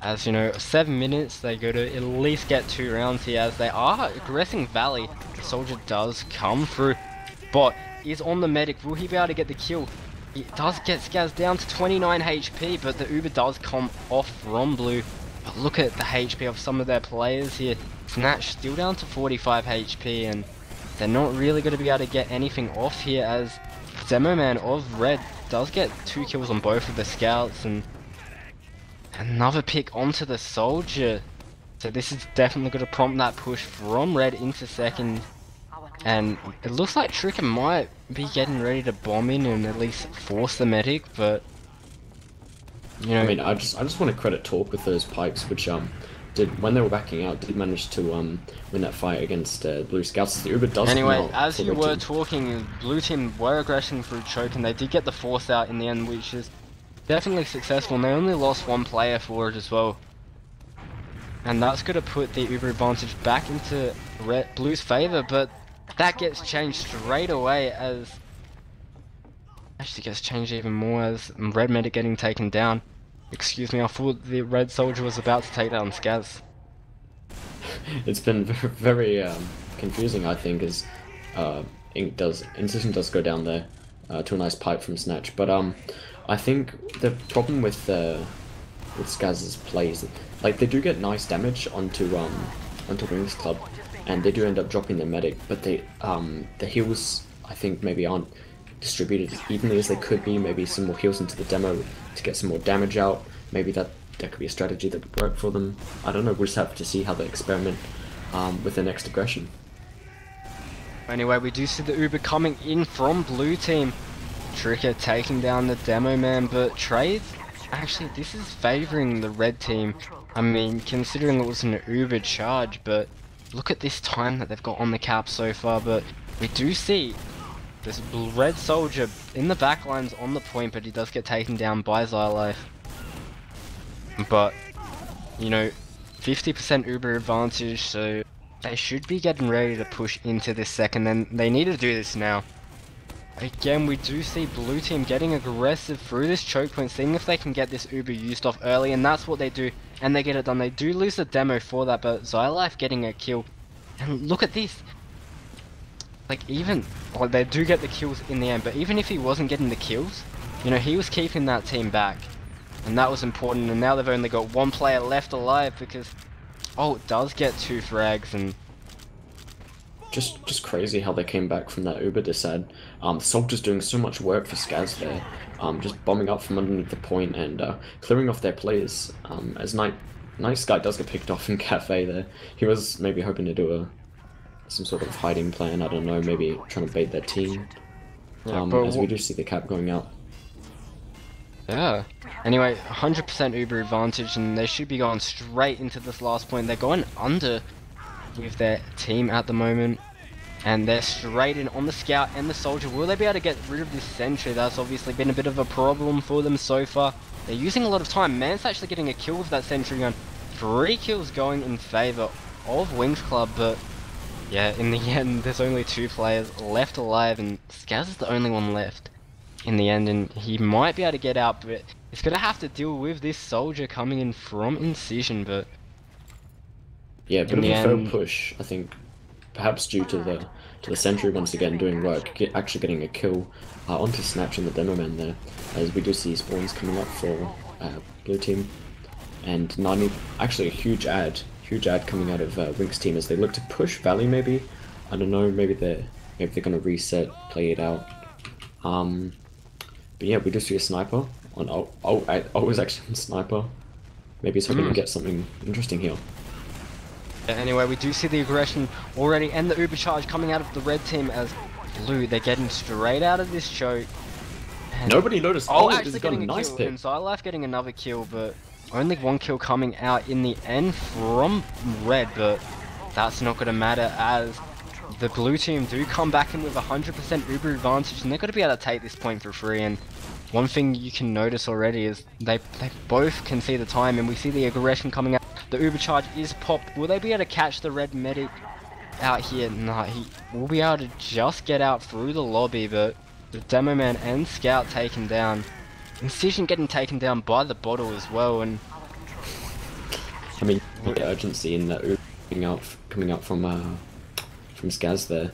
As you know, 7 minutes, they go to at least get 2 rounds here, as they are aggressing Valley. The soldier does come through, but is on the medic. Will he be able to get the kill? It does get Skaz down to 29 HP, but the Uber does come off from Blue. But look at the HP of some of their players here. Snatch still down to 45 HP, and they're not really going to be able to get anything off here, as Demo Man of Red does get 2 kills on both of the scouts, and another pick onto the soldier. So this is definitely going to prompt that push from Red into second. And it looks like Tricker might be getting ready to bomb in and at least force the medic, but you know, I mean, I just want to credit Talk with those pikes, which did, when they were backing out, did manage to win that fight against Blue Scouts. The Uber does. Anyway, as you were talking, Blue team were aggressing through choke, and they did get the force out in the end, which is definitely successful. And they only lost 1 player for it as well, and that's going to put the Uber advantage back into Blue's favor, but that gets changed straight away, as actually gets changed even more as Red medic getting taken down. Excuse me, I thought the Red soldier was about to take down Skaz. It's been very confusing, I think, as Incision does go down there to a nice pipe from Snatch. But I think the problem with Skaz's plays, like, they do get nice damage onto Winx Club, and they do end up dropping their medic, but they the heals, I think, maybe aren't distributed as evenly as they could be. Maybe some more heals into the demo to get some more damage out. Maybe that could be a strategy that would work for them. I don't know, we'll just have to see how they experiment with their next aggression. Anyway, we do see the Uber coming in from Blue team. Tricker taking down the Demo Man, but trades, actually this is favouring the Red team. I mean, considering it was an Uber charge, but look at this time that they've got on the cap so far. But we do see this Red soldier in the back lines on the point, but he does get taken down by Xylife. But, you know, 50% Uber advantage, so they should be getting ready to push into this second, and they need to do this now. Again, we do see Blue team getting aggressive through this choke point, seeing if they can get this Uber used off early, and that's what they do, and they get it done. They do lose the demo for that, but Xylife getting a kill. And look at this. Like, even, well, they do get the kills in the end, but even if he wasn't getting the kills, you know, he was keeping that team back. And that was important, and now they've only got 1 player left alive, because it does get 2 frags, and just crazy how they came back from that Uber disad. Soldier's doing so much work for Skaz there, just bombing up from underneath the point and clearing off their players. As Nice Guy does get picked off in Cafe there. He was maybe hoping to do some sort of hiding plan, I don't know, maybe trying to bait their team. yeah, as we do see the cap going out. Yeah. Anyway, 100% Uber advantage, and they should be going straight into this last point. They're going under with their team at the moment, and they're straight in on the scout and the soldier. Will they be able to get rid of this sentry? That's obviously been a bit of a problem for them so far. They're using a lot of time. Man's actually getting a kill with that sentry gun. 3 kills going in favor of Winx Club, but yeah, in the end, there's only 2 players left alive, and Skaz is the only one left in the end, and he might be able to get out, but he's gonna have to deal with this soldier coming in from Incision. But Yeah, a bit in of the a failed end, push, I think, perhaps due to the sentry once again doing work, actually getting a kill onto Snatch and the demo man there, as we do see spawns coming up for blue team, and 90, actually a huge ad coming out of Winx team as they look to push Valley maybe. I don't know, maybe they're gonna reset, play it out. But yeah, we do see a sniper on was actually a sniper. Maybe he's hoping to get something interesting here. anyway, we do see the aggression already and the Uber charge coming out of the red team as blue. They're getting straight out of this choke. And Nobody noticed. oh, This actually has got a getting a nice kill. pick. And Xylife getting another kill, but only 1 kill coming out in the end from red. But that's not going to matter as the blue team do come back in with 100% Uber advantage, and they're going to be able to take this point for free. And one thing you can notice already is they both can see the time, and we see the aggression coming out. The Uber charge is popped. Will they be able to catch the red medic out here? Nah, he will be able to just get out through the lobby, but the demo man and scout taken down. Incision getting taken down by the bottle as well, and I mean, the urgency in that Uber coming out from Skaz there,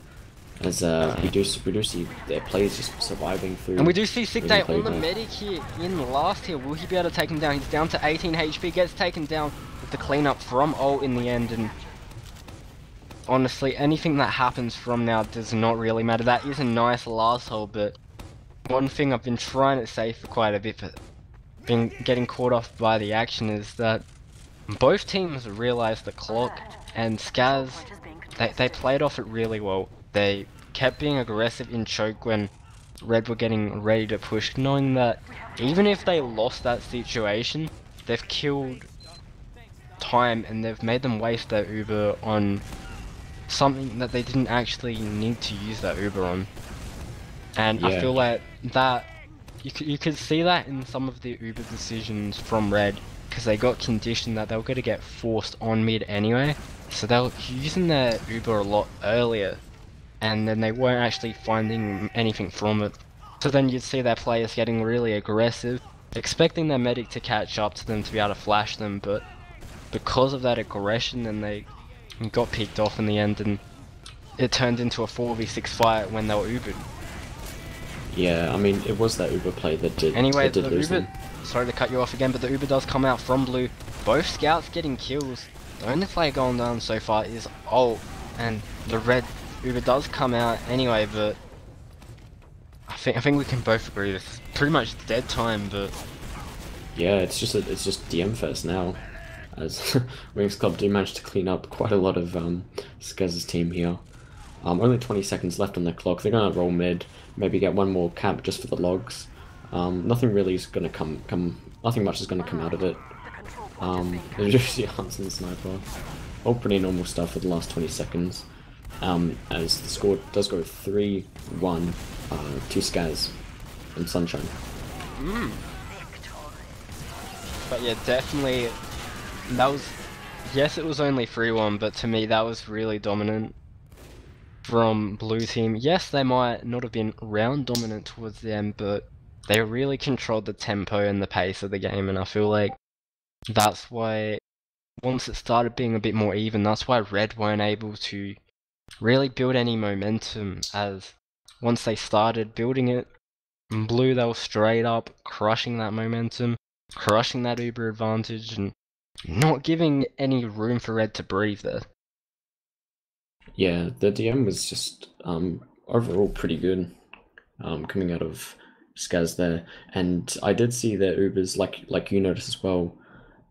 as we do see their players just surviving through. and we do see Sick Day really on the played medic here in last here. Will he be able to take him down? He's down to 18 HP, gets taken down with the cleanup from ult in the end, and honestly, anything that happens from now does not really matter. That is a nice last hole, but one thing I've been trying to say for quite a bit, but been getting caught off by the action, is that both teams realized the clock, and Skaz, they played off it really well. They kept being aggressive in choke when Red were getting ready to push, knowing that even if they lost that situation, they've killed time and they've made them waste their Uber on something that they didn't actually need to use that Uber on. And I Yeah. feel like that you could see that in some of the Uber decisions from Red, because they got conditioned that they were going to get forced on mid anyway, so they were using their Uber a lot earlier, and then they weren't actually finding anything from it. So then you'd see their players getting really aggressive, expecting their medic to catch up to them to be able to flash them, but because of that aggression, then they got picked off in the end, and it turned into a 4v6 fight when they were Ubered. Yeah, I mean, it was that Uber play that did. Anyway, that did the lose Uber, them. sorry to cut you off again, but the Uber does come out from blue. Both scouts getting kills. The only player going down so far is ult, and the red Uber does come out anyway, but I think we can both agree it's pretty much dead time, but Yeah, it's just DM first now, as Winx Club do manage to clean up quite a lot of Skaz's team here. Only 20 seconds left on the clock. They're gonna roll mid, maybe get one more camp just for the logs. Nothing really is gonna nothing much is gonna come out of it. There's usually a Hansen sniper. All pretty normal stuff for the last 20 seconds. As the score does go 3-1 to Skaz and Sunshine. But yeah, definitely, that was, yes, it was only 3-1, but to me that was really dominant from blue team. Yes, they might not have been round dominant towards the end, but they really controlled the tempo and the pace of the game, and I feel like that's why, once it started being a bit more even, that's why Red weren't able to really build any momentum, as once they started building it, blue, they were straight up crushing that momentum, crushing that Uber advantage, and not giving any room for Red to breathe there. Yeah, the DM was just overall pretty good coming out of Skaz there, and I did see the Ubers, like you noticed as well,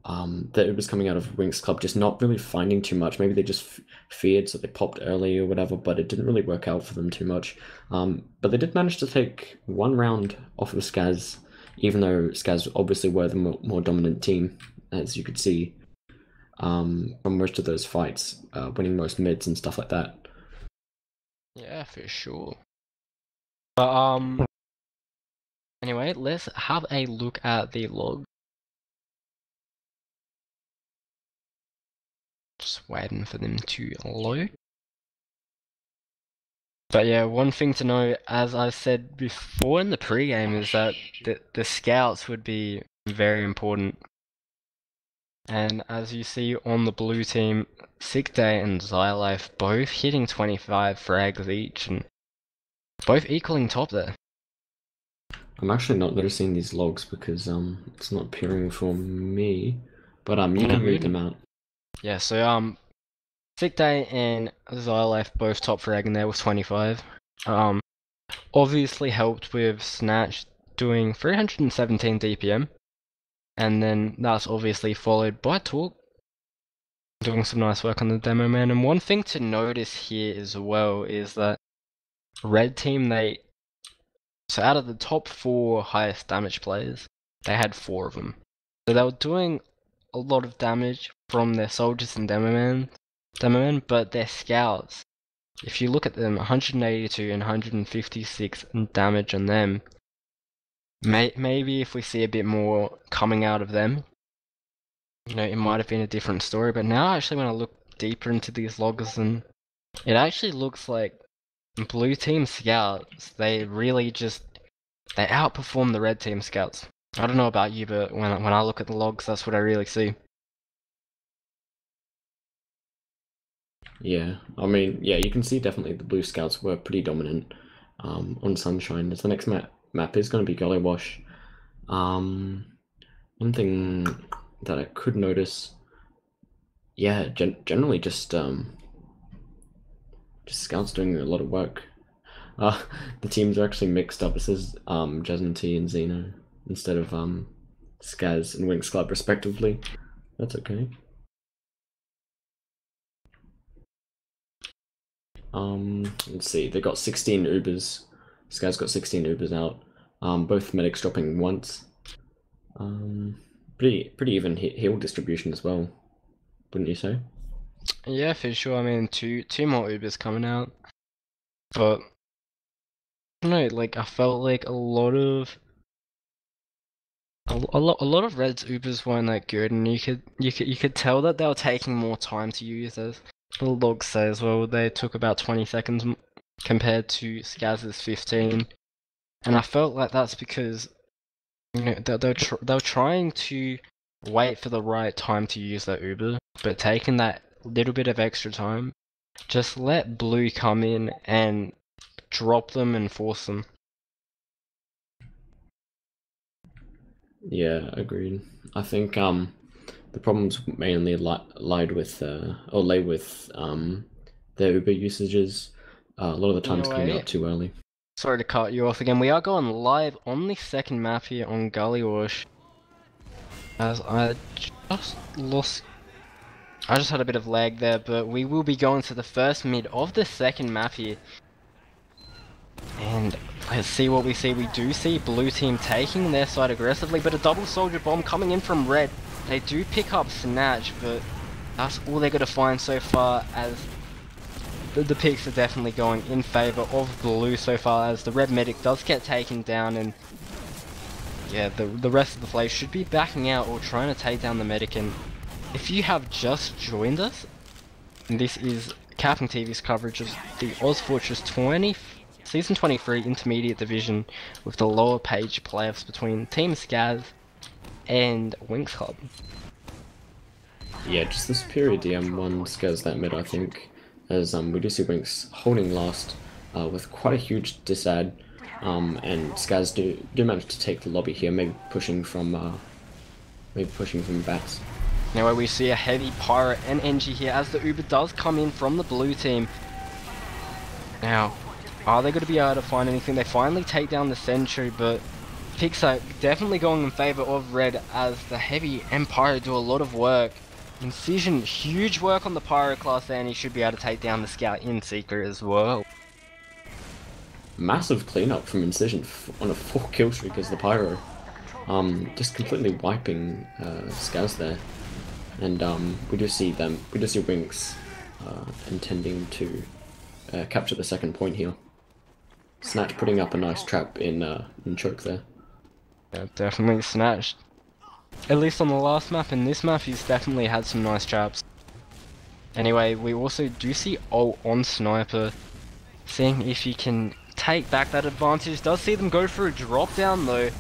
the Ubers coming out of Winx Club just not really finding too much. Maybe they just feared, so they popped early or whatever, but it didn't really work out for them too much. But they did manage to take one round off of Skaz even though sskaz obviously were the more dominant team, as you could see from most of those fights, winning most mids and stuff like that. Yeah, for sure. But anyway, let's have a look at the log. Just waiting for them to load. But yeah, one thing to know, as I said before in the pregame, is that the scouts would be very important. And as you see on the blue team, Sickday and Xylife both hitting 25 frags each, and both equaling top there. I'm actually not noticing these logs because it's not appearing for me, but you can read them out. Yeah, so Sickday and Xylife both top fragging there with 25. Obviously helped with Snatch doing 317 DPM, and then that's obviously followed by Talk doing some nice work on the demo man. And one thing to notice here as well is that red team, so out of the top 4 highest damage players, they had 4 of them. So they were doing a lot of damage from their soldiers and demo men, but their scouts, if you look at them, 182 and 156 damage on them. Maybe if we see a bit more coming out of them, you know, it might have been a different story. But now actually when I look deeper into these logs, and it actually looks like blue team scouts, they really they outperform the red team scouts. I don't know about you, but when I look at the logs, that's what I really see. Yeah, I mean, yeah, you can see definitely the blue scouts were pretty dominant on Sunshine. As the next map is going to be Gully Wash. One thing that I could notice, yeah, generally just scouts doing a lot of work. The teams are actually mixed up. It says Jasmine T and Xeno instead of sskaz and Winx Club respectively. That's okay. Let's see. They got 16 Ubers. sskaz got 16 Ubers out. Both medics dropping once. Pretty even heal distribution as well, wouldn't you say? Yeah, for sure. I mean, two more Ubers coming out, but I don't know. Like I felt like a lot of Red's Ubers weren't that good, and you could tell that they were taking more time to use, as the log says. Well, they took about 20 seconds compared to sskaz's 15, and I felt like that's because, you know, they were trying to wait for the right time to use that Uber, but taking that little bit of extra time, just let blue come in and drop them and force them. Yeah, agreed. I think the problems mainly lied with or lay with their Uber usages. A lot of the times coming out too early. Sorry to cut you off again. We are going live on the second map here on Gully Wash. As I just had a bit of lag there, but we will be going to the first mid of the second map here. And let's see what we see. We do see blue team taking their side aggressively, but a double soldier bomb coming in from red. They do pick up Snatch, but that's all they're going to find so far, as the picks are definitely going in favor of blue so far, as the red medic does get taken down, and yeah, the rest of the play should be backing out or trying to take down the medic. And if you have just joined us, this is CappingTV's coverage of the ozfortress Season 23 Intermediate Division, with the lower page playoffs between Team sskaz and Winx Club. Yeah, just this period DM1 scares that mid, I think, as we do see Winx holding last with quite a huge disad, and sskaz do manage to take the lobby here, maybe pushing from bats. Anyway, we see a heavy pyro and NG here as the Uber does come in from the blue team. Now, are they going to be able to find anything? They finally take down the sentry, but picks are definitely going in favor of red, as the heavy and pyro do a lot of work. Incision, huge work on the pyro class there, and he should be able to take down the scout in secret as well. Massive cleanup from Incision on a 4 kill streak as the pyro. just completely wiping sskaz there. And we do see Winx intending to capture the second point here. Snatch putting up a nice trap in choke there. Yeah, definitely snatched. At least on the last map. In this map, he's definitely had some nice traps. Anyway, we also do see ult on Sniper, seeing if he can take back that advantage. Does see them go for a drop down though,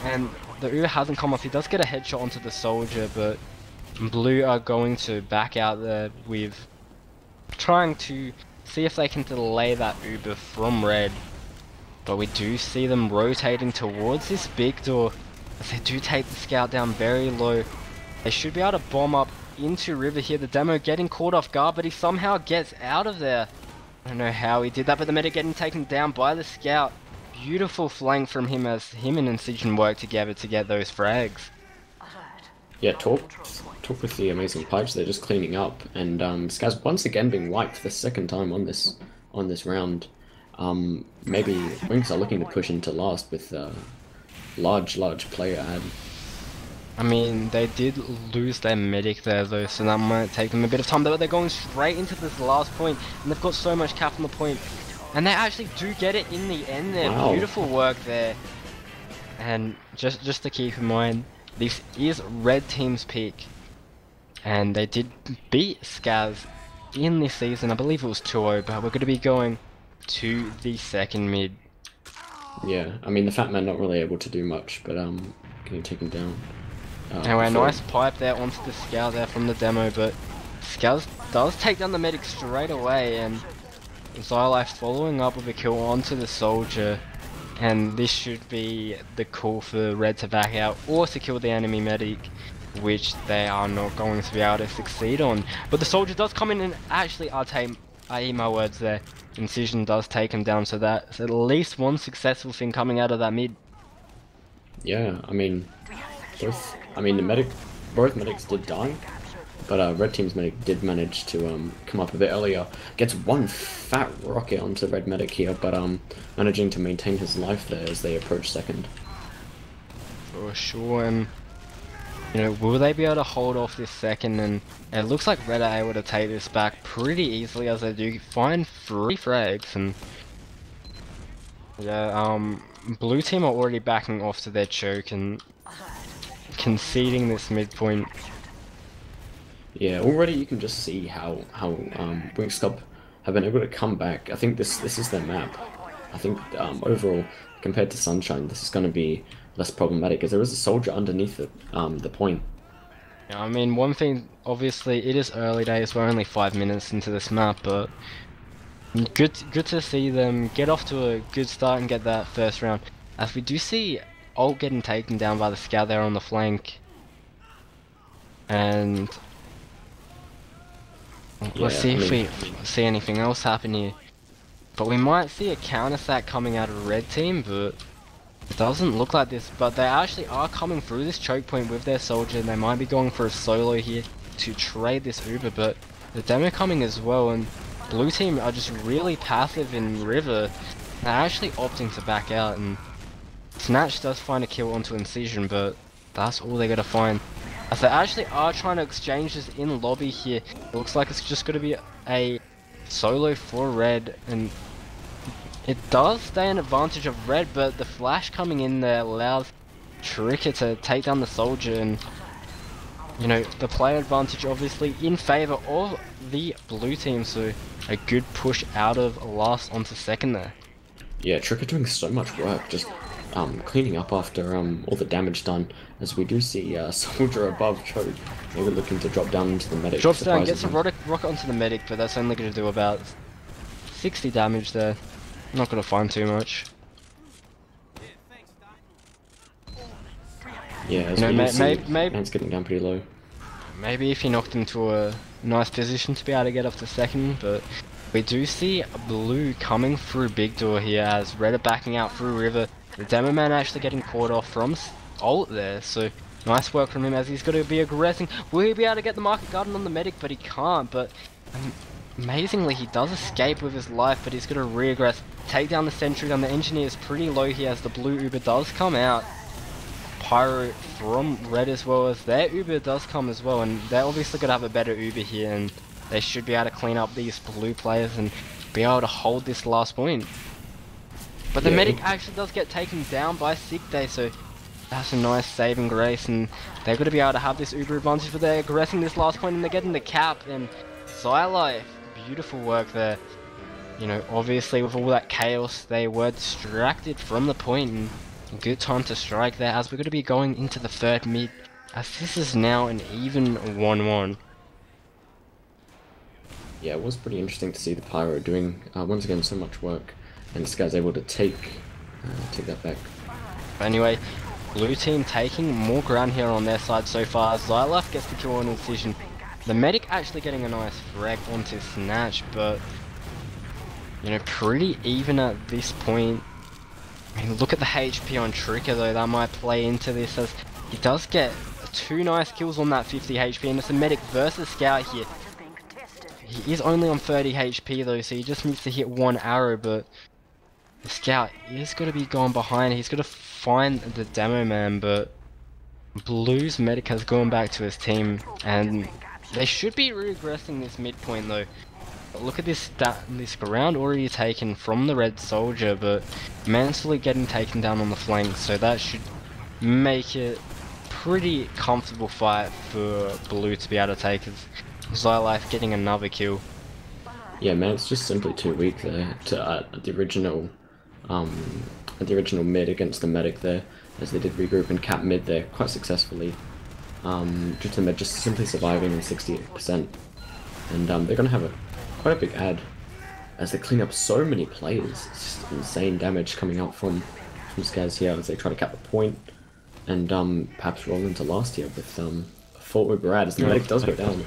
and the Uber hasn't come off. He does get a headshot onto the soldier, but Blue are going to back out there with trying to see if they can delay that Uber from Red. But we do see them rotating towards this big door as they do take the scout down very low. They should be able to bomb up into River here. The demo getting caught off guard, but he somehow gets out of there. I don't know how he did that, but the medic getting taken down by the scout. Beautiful flank from him as him and Incision work together to get those frags. Yeah, talk with the amazing pipes. They're just cleaning up, and sskaz once again being wiped for the second time on this round. Maybe Winx are looking to push into last with large player ad. I mean, they did lose their medic there though, so that might take them a bit of time, but they're going straight into this last point, and they've got so much cap on the point, and they actually do get it in the end there. Wow. Beautiful work there. And just to keep in mind, this is Red Team's peak, and they did beat sskaz in this season. I believe it was 2-0, but we're going to be going to the second mid. Yeah, I mean the fat man not really able to do much, but getting taken down. Anyway, a nice pipe there onto the scout there from the demo, but sskaz does take down the medic straight away, and Xylife following up with a kill onto the soldier, and this should be the call for Red to back out or to kill the enemy medic, which they are not going to be able to succeed on. But the soldier does come in, and actually I eat my words there. Incision does take him down, so that's at least one successful thing coming out of that mid. Yeah, I mean both medics did die, but Red Team's medic did manage to come up a bit earlier. Gets one fat rocket onto Red medic here, but managing to maintain his life there as they approach second. For sure, and you know, will they be able to hold off this second? And it looks like Red are able to take this back pretty easily as they do find 3 frags, and yeah, Blue Team are already backing off to their choke and conceding this midpoint. Yeah, already you can just see how Winx Club have been able to come back. I think this is their map. I think overall, compared to Sunshine, this is going to be less problematic, as there is a soldier underneath the point. Yeah, I mean, one thing, obviously, it is early days. We're only 5 minutes into this map, but good to see them get off to a good start and get that first round. As we do see ult getting taken down by the scout there on the flank, and let's see if we see anything else happen here. But we might see a counter sack coming out of Red Team, but it doesn't look like this. But they actually are coming through this choke point with their soldier, and they might be going for a solo here to trade this Uber, but the demo coming as well, and Blue Team are just really passive in River. They're actually opting to back out, and Snatch does find a kill onto Incision, but that's all they're gonna find. As they actually are trying to exchange this in lobby here. It looks like it's just gonna be a solo for Red, and it does stay an advantage of Red, but the flash coming in there allows Tricker to take down the soldier, and you know, the player advantage obviously in favor of the Blue Team, so a good push out of last onto second there. Yeah, Tricker doing so much work, just cleaning up after all the damage done, as we do see soldier above choke, maybe looking to drop down into the medic. Drops down, gets a rocket onto the medic, but that's only going to do about 60 damage there. Not going to find too much. Yeah, as we see, man's getting down pretty low. Maybe if he knocked him to a nice position to be able to get up to second, but we do see Blue coming through big door here as Red are backing out through River. The demo man actually getting caught off from ult there, so nice work from him as he's going to be aggressing. Will he be able to get the market garden on the medic? But he can't, but amazingly he does escape with his life, but he's going to re-aggress, take down the sentry, and the engineer is pretty low here as the blue Uber does come out. pyro from red as well, as their Uber does come as well, and they're obviously going to have a better Uber here, and they should be able to clean up these blue players and be able to hold this last point. But the medic actually does get taken down by sskaz, so that's a nice saving grace, and they're going to be able to have this Uber advantage, but they're aggressing this last point and they're getting the cap, and Xylife, beautiful work there. You know, obviously with all that chaos, they were distracted from the point, and a good time to strike there, as we're going to be going into the third mid, as this is now an even 1-1. Yeah, it was pretty interesting to see the Pyro doing, once again, so much work, and this guy's able to take that back. Anyway, blue team taking more ground here on their side so far. Xylife gets the kill on Incision. The medic actually getting a nice frag onto Snatch, but you know, pretty even at this point. I mean, look at the HP on Trigger though, that might play into this, as he does get 2 nice kills on that 50 HP, and it's a medic versus Scout here. He is only on 30 HP though, so he just needs to hit 1 arrow, but the Scout is going to be going behind. He's going to find the demo man, but Blue's medic has gone back to his team, and they should be regressing this midpoint though. But look at this ground already taken from the red soldier, but Mansfield getting taken down on the flank, so that should make it pretty comfortable fight for Blue to be able to take. Xylife getting another kill. Yeah, man, it's just simply too weak there to the original mid against the medic there, as they did regroup and cap mid there quite successfully. Due to the mid just simply surviving in 68%, and they're gonna have quite a big ad as they clean up so many players. It's just insane damage coming out from sskaz here as they try to cap the point, and perhaps roll into last year with full Uber ad as the medic does go down.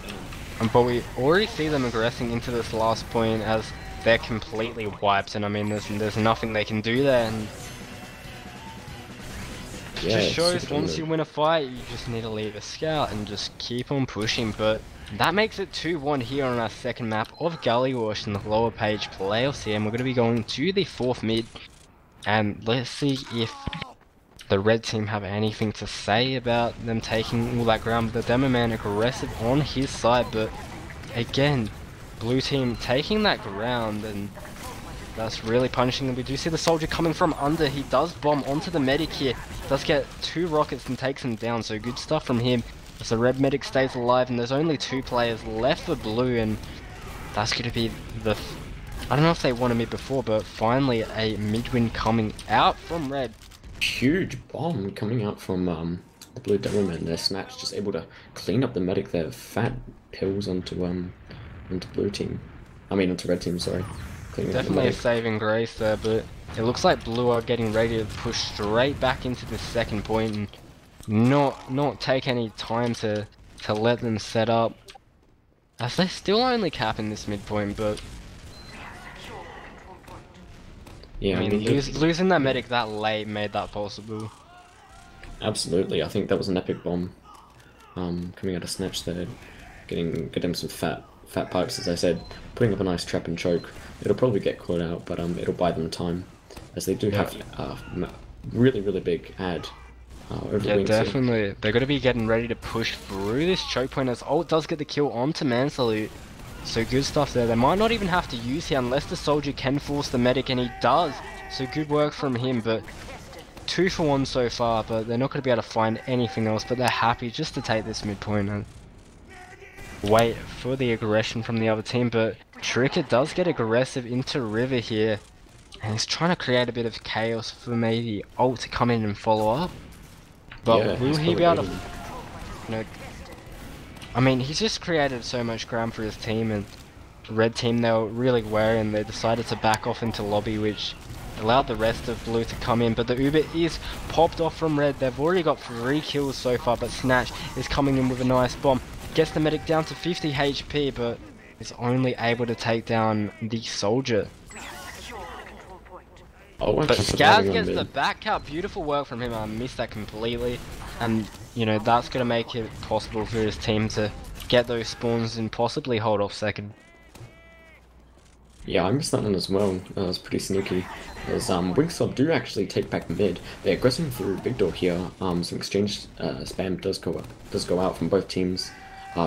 But we already see them aggressing into this last point as they're completely wiped, and I mean there's nothing they can do there, and it Yeah, just shows super once dominant. you win a fight you just need to leave a scout and just keep on pushing. But that makes it 2-1 here on our second map of Gully Wash in the lower page playoffs here, and we're going to be going to the 4th mid, and let's see if the red team have anything to say about them taking all that ground. The demo man aggressive on his side, but again, blue team taking that ground, and that's really punishing them. We do see the soldier coming from under. He does bomb onto the medic here, does get 2 rockets and takes him down, so good stuff from him as the red medic stays alive, and there's only 2 players left for blue, and that's going to be the I don't know if they wanted mid before, but finally a mid win coming out from red. Huge bomb coming out from the blue demo man there. Snatch just able to clean up the medic there. Fat pills onto blue team. I mean onto red team, sorry. Cleaning up the Definitely a medic. saving grace there, but it looks like blue are getting ready to push straight back into the second point and not take any time to let them set up, as they're still only capping this midpoint. But Yeah, I mean, losing that medic that late made that possible. absolutely. I think that was an epic bomb coming out of Snatch there, getting some fat pipes, as I said, putting up a nice trap and choke. It'll probably get caught out, but it'll buy them time, as they do have really big ad over Yeah, Winx. definitely. They're going to be getting ready to push through this choke point, as ult does get the kill onto Mansalute. So good stuff there. They might not even have to use here unless the soldier can force the medic, and he does. So good work from him, but 2 for 1 so far, but they're not going to be able to find anything else, but they're happy just to take this midpoint and wait for the aggression from the other team. But Tricker does get aggressive into River here, and he's trying to create a bit of chaos for maybe ult to come in and follow up. But Yeah, will he's he be probably able to, you know, I mean, he's just created so much ground for his team, and the red team, they were really wary and they decided to back off into lobby, which allowed the rest of blue to come in. But the Uber is popped off from red. They've already got 3 kills so far, but Snatch is coming in with a nice bomb. Gets the medic down to 50 HP, but is only able to take down the soldier. Oh, But Skaz gets the back out. Beautiful work from him. I missed that completely. And, you know, that's going to make it possible for his team to get those spawns and possibly hold off second. Yeah, I missed that one as well. That was pretty sneaky. As Winx Club do actually take back mid. They're aggressing through big door here. Some exchange spam does go out from both teams.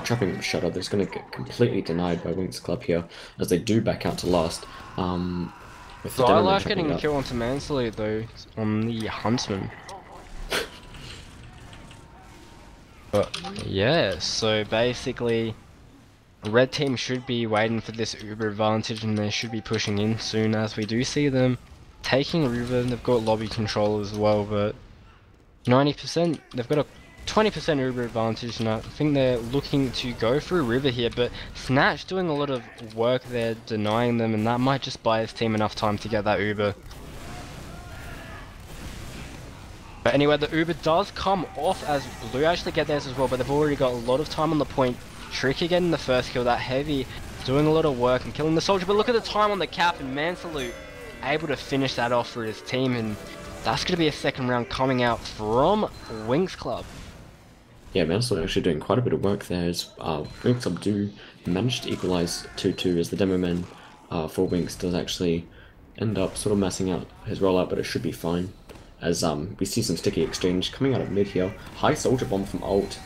Trapping Shutter, that's going to get completely denied by Winx Club here, as they do back out to last. With the So I Demoman like trapping getting a out. kill onto Mansalute though, on the Huntsman. But yeah, so basically, red team should be waiting for this Uber advantage and they should be pushing in soon, as we do see them taking River. They've got lobby control as well, but 90%, they've got a 20% Uber advantage, and I think they're looking to go through River here, but Snatch doing a lot of work there, denying them, and that might just buy his team enough time to get that Uber. But anyway, the Uber does come off as Blue actually get theirs as well, but they've already got a lot of time on the point. Tricky getting the first kill, that Heavy doing a lot of work and killing the Soldier, but look at the time on the Cap, and Mansalute able to finish that off for his team, and that's going to be a second round coming out from Winx Club. Yeah, Manslaughter actually doing quite a bit of work there, as Winx Club do manage to equalize 2-2, as the demo man for Winx does actually end up sort of messing out his rollout, but it should be fine. As we see some sticky exchange coming out of mid here. High Soldier Bomb from Alt,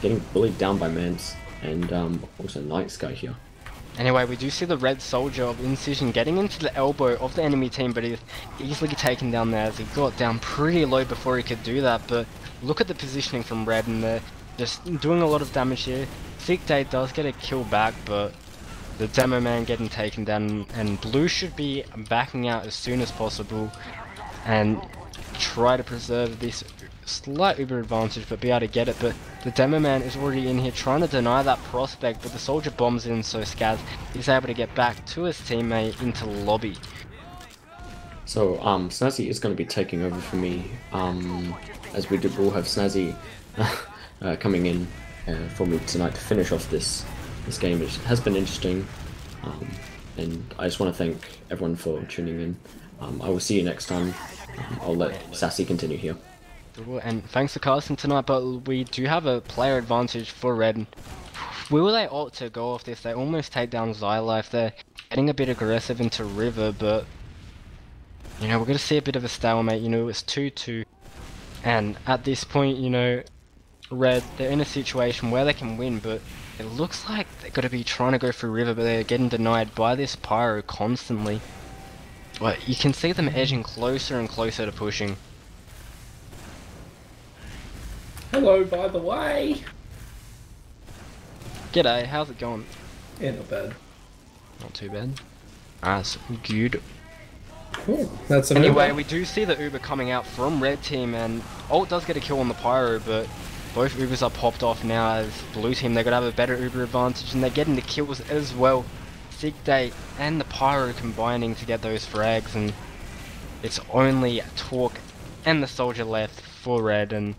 getting bullied down by Mance, and also Night Sky here. Anyway, we do see the red Soldier of Incision getting into the elbow of the enemy team, but he's easily taken down there as he got down pretty low before he could do that. But look at the positioning from red, and they're just doing a lot of damage here. Sick Day does get a kill back, but the demo man getting taken down, and blue should be backing out as soon as possible and try to preserve this slight Uber advantage, but be able to get it. But the demo man is already in here trying to deny that prospect, but the Soldier bombs in, so Skaz is able to get back to his teammate into lobby. So Snazzy is going to be taking over for me, as we will have Snazzy coming in for me tonight to finish off this game, which has been interesting, and I just want to thank everyone for tuning in. I will see you next time. I'll let Sassy continue here. And thanks for casting tonight, but we do have a player advantage for red. Will they opt to go off this? They almost take down Xylife. They're getting a bit aggressive into River, but you know, we're going to see a bit of a stalemate. You know, it's 2-2, and at this point, you know, red, they're in a situation where they can win, but it looks like they're going to be trying to go through River, but they're getting denied by this Pyro constantly. But you can see them edging closer and closer to pushing. Hello, by the way. G'day, how's it going? Yeah, not bad. Not too bad. That's good. Cool. That's a Anyway, we do see the Uber coming out from red team, and Alt does get a kill on the Pyro, but both Ubers are popped off now as blue team. They're going to have a better Uber advantage, and they're getting the kills as well. Sick Day and the Pyro combining to get those frags, and it's only Talk and the Soldier left for red. And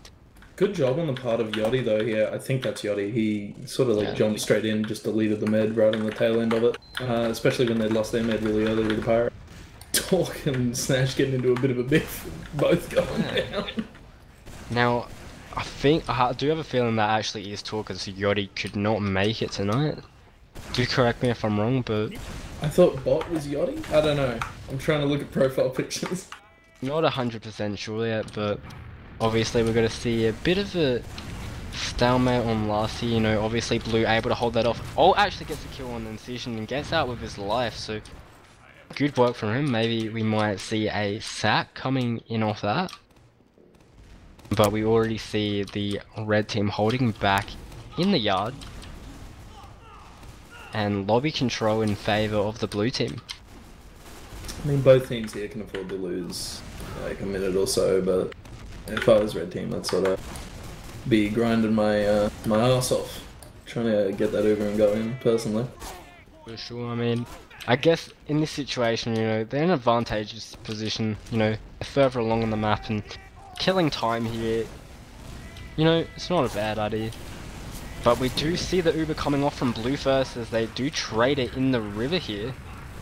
Good job on the part of Yachty though here. I think that's Yachty. He sort of like jumped straight in, just deleted the med right on the tail end of it. Especially when they'd lost their med really early with the Pyro. Talk and Snatch getting into a bit of a biff, both going down. now, I do have a feeling that actually is Talk, as Yachty could not make it tonight. Do correct me if I'm wrong, but I thought Bot was Yachty? I don't know. I'm trying to look at profile pictures. not 100% sure yet, but obviously we're going to see a bit of a stalemate on Lassie. You know, obviously blue able to hold that off. Oh, actually gets a kill on Incision and gets out with his life, so good work from him. Maybe we might see a sack coming in off that. But we already see the red team holding back in the yard, and lobby control in favour of the blue team. I mean, both teams here can afford to lose like a minute or so, but if I was red team, I'd sort of be grinding my my ass off, trying to get that over and go in, personally. For sure, I mean, I guess in this situation, you know, they're in an advantageous position, you know, they're further along on the map, and killing time here, you know, it's not a bad idea. But we do see the Uber coming off from blue first, as they do trade it in the river here,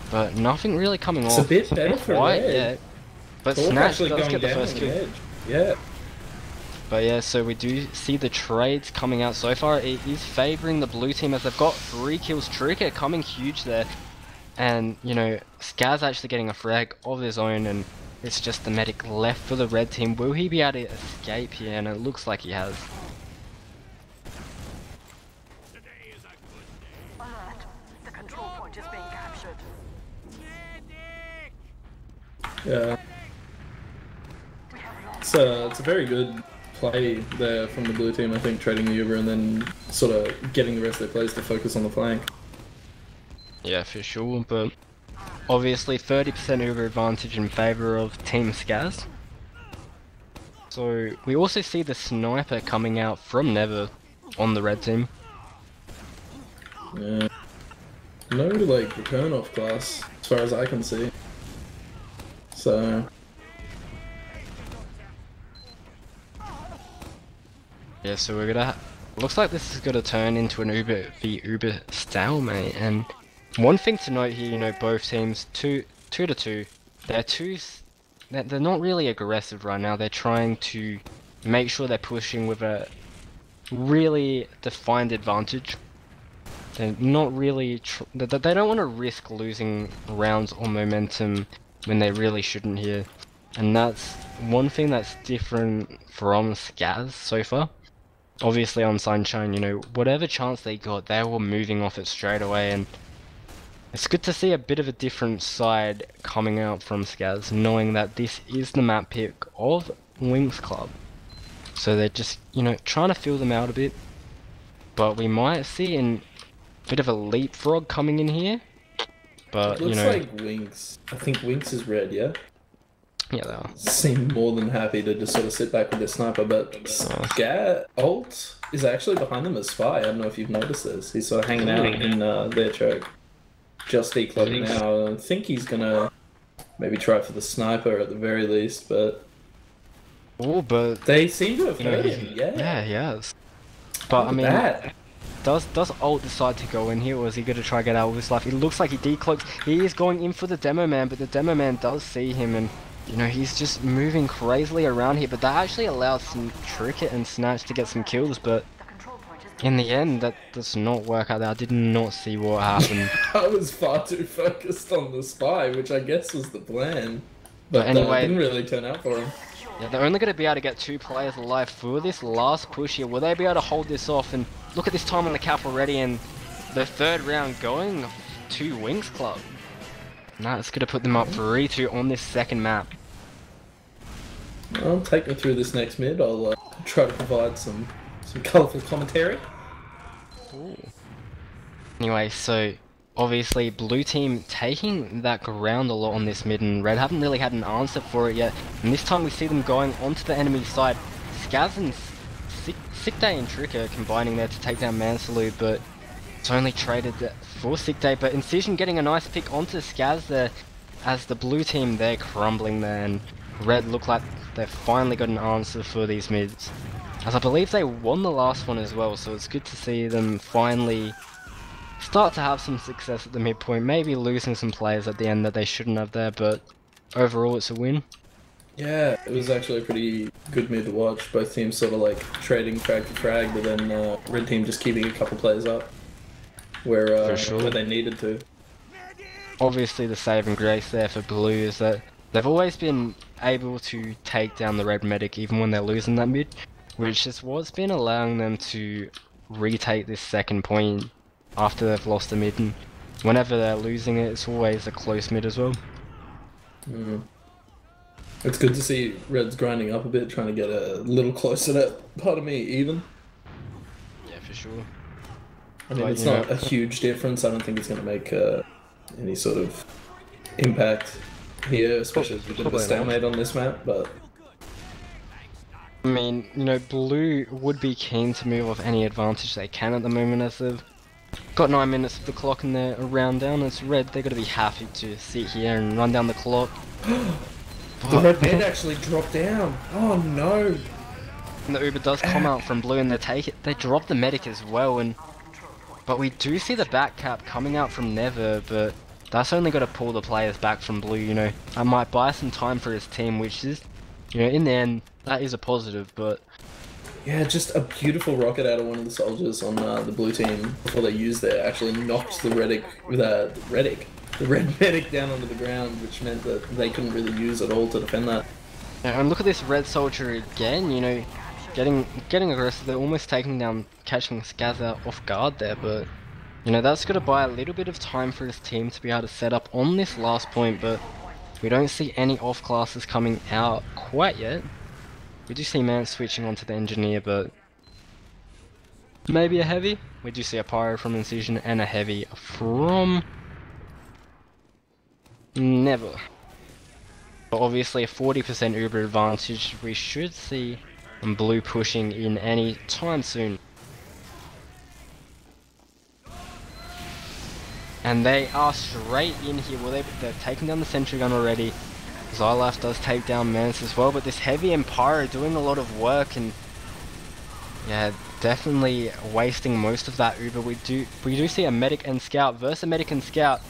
but nothing really coming off. It's a bit better for quite red. yet. But Talk Snatch actually does going get the down first on kill. the edge. Yeah. But yeah, so we do see the trades coming out so far. It is favouring the blue team, as they've got 3 kills. Trigger coming huge there. And, you know, Skaz actually getting a frag of his own, and it's just the medic left for the red team. Will he be able to escape here? And it looks like he has. Alert! The control point is being captured. Yeah. It's a very good play there from the blue team, I think, trading the Uber and then sort of getting the rest of their players to focus on the flank. Yeah, for sure, but obviously 30% Uber advantage in favour of Team Skaz. So we also see the sniper coming out from Never on the red team. Yeah. No, like, return off class, as far as I can see. So... Yeah, so we're gonna... Looks like this is gonna turn into an Uber v Uber stalemate, and one thing to note here, you know, both teams, 2-2, they're not really aggressive right now. They're trying to make sure they're pushing with a really defined advantage. They're not really, they don't want to risk losing rounds or momentum when they really shouldn't here. And that's one thing that's different from Skaz so far. Obviously on Sunshine, you know, whatever chance they got, they were moving off it straight away, and it's good to see a bit of a different side coming out from Skaz, knowing that this is the map pick of Winx Club. So they're just, you know, trying to feel them out a bit. But we might see a bit of a leapfrog coming in here. But, it looks you know... like Winx. I think Winx is red, yeah? Yeah, they are. Seem more than happy to just sort of sit back with their sniper, but Scat Alt is actually behind them as spy. I don't know if you've noticed this. He's sort of hanging out in their choke. Just decloaked now. I think he's gonna maybe try for the sniper at the very least, but... Oh, but... They seem to have heard him, yeah. Yeah, he has. But, I mean... Does Alt decide to go in here, or is he going to try to get out of his life? It looks like he decloaks. He is going in for the demo man, but the demo man does see him, and you know, he's just moving crazily around here. But that actually allows some Tricket and Snatch to get some kills, but in the end, that does not work out. I did not see what happened. I was far too focused on the spy, which I guess was the plan. But anyway, it didn't really turn out for him. Yeah, they're only going to be able to get 2 players alive for this last push here. Will they be able to hold this off? And look at this time on the cap already, and the 3rd round going to Winx Club. Nah, it's going to put them up 3-2 on this 2nd map. Well, take me through this next mid. I'll try to provide some colourful commentary. Ooh. Anyway, so obviously blue team taking that ground a lot on this mid, and red haven't really had an answer for it yet. And this time we see them going onto the enemy side. Skaz and Sick Day and Trick are combining there to take down Mansalute, but it's only traded for Sick Day. But Incision getting a nice pick onto Skaz there, as the blue team they're crumbling there, and red look like they've finally got an answer for these mids. As I believe they won the last one as well, so it's good to see them finally start to have some success at the midpoint, maybe losing some players at the end that they shouldn't have there, but overall it's a win. Yeah, it was actually a pretty good mid to watch. Both teams sort of like trading frag for frag, but then red team just keeping a couple players up where they needed to. Obviously the saving grace there for blue is that they've always been able to take down the red medic even when they're losing that mid, which is what's been allowing them to retake this 2nd point after they've lost the mid, and whenever they're losing it, it's always a close mid as well. It's good to see Red's grinding up a bit, trying to get a little closer to, pardon me, even. Yeah, for sure. I mean, it's not a huge difference. I don't think it's going to make any sort of impact here, especially with a bit of a stalemate on this map, but... I mean, you know, blue would be keen to move off any advantage they can at the moment, as they've got 9 minutes of the clock and they're a round down. It's red, they're going to be happy to sit here and run down the clock. The red med actually dropped down. Oh no! And the Uber does come out from blue and they drop the medic as well, but we do see the back cap coming out from Never, but that's only got to pull the players back from blue, you know. I might buy some time for his team, which is, you know, in the end, that is a positive, but... Yeah, just a beautiful rocket out of one of the soldiers on the blue team before they used their actually knocked the Reddick with a Reddick. the red medic down onto the ground, which meant that they couldn't really use it all to defend that. Yeah, and look at this red soldier again, you know, getting aggressive. They're almost taking down, catching sskaz out off guard there, but you know, that's going to buy a little bit of time for his team to be able to set up on this last point, but we don't see any off classes coming out quite yet. We do see man switching onto the engineer, but maybe a heavy. We do see a pyro from Incision and a heavy from Never. But obviously a 40% Uber advantage we should see blue pushing in any time soon. And they are straight in here. Well, they're taking down the sentry gun already. Xylaf does take down Menace as well, but this heavy and pyro doing a lot of work, and yeah, definitely wasting most of that Uber. We do see a medic and scout versus a medic and scout,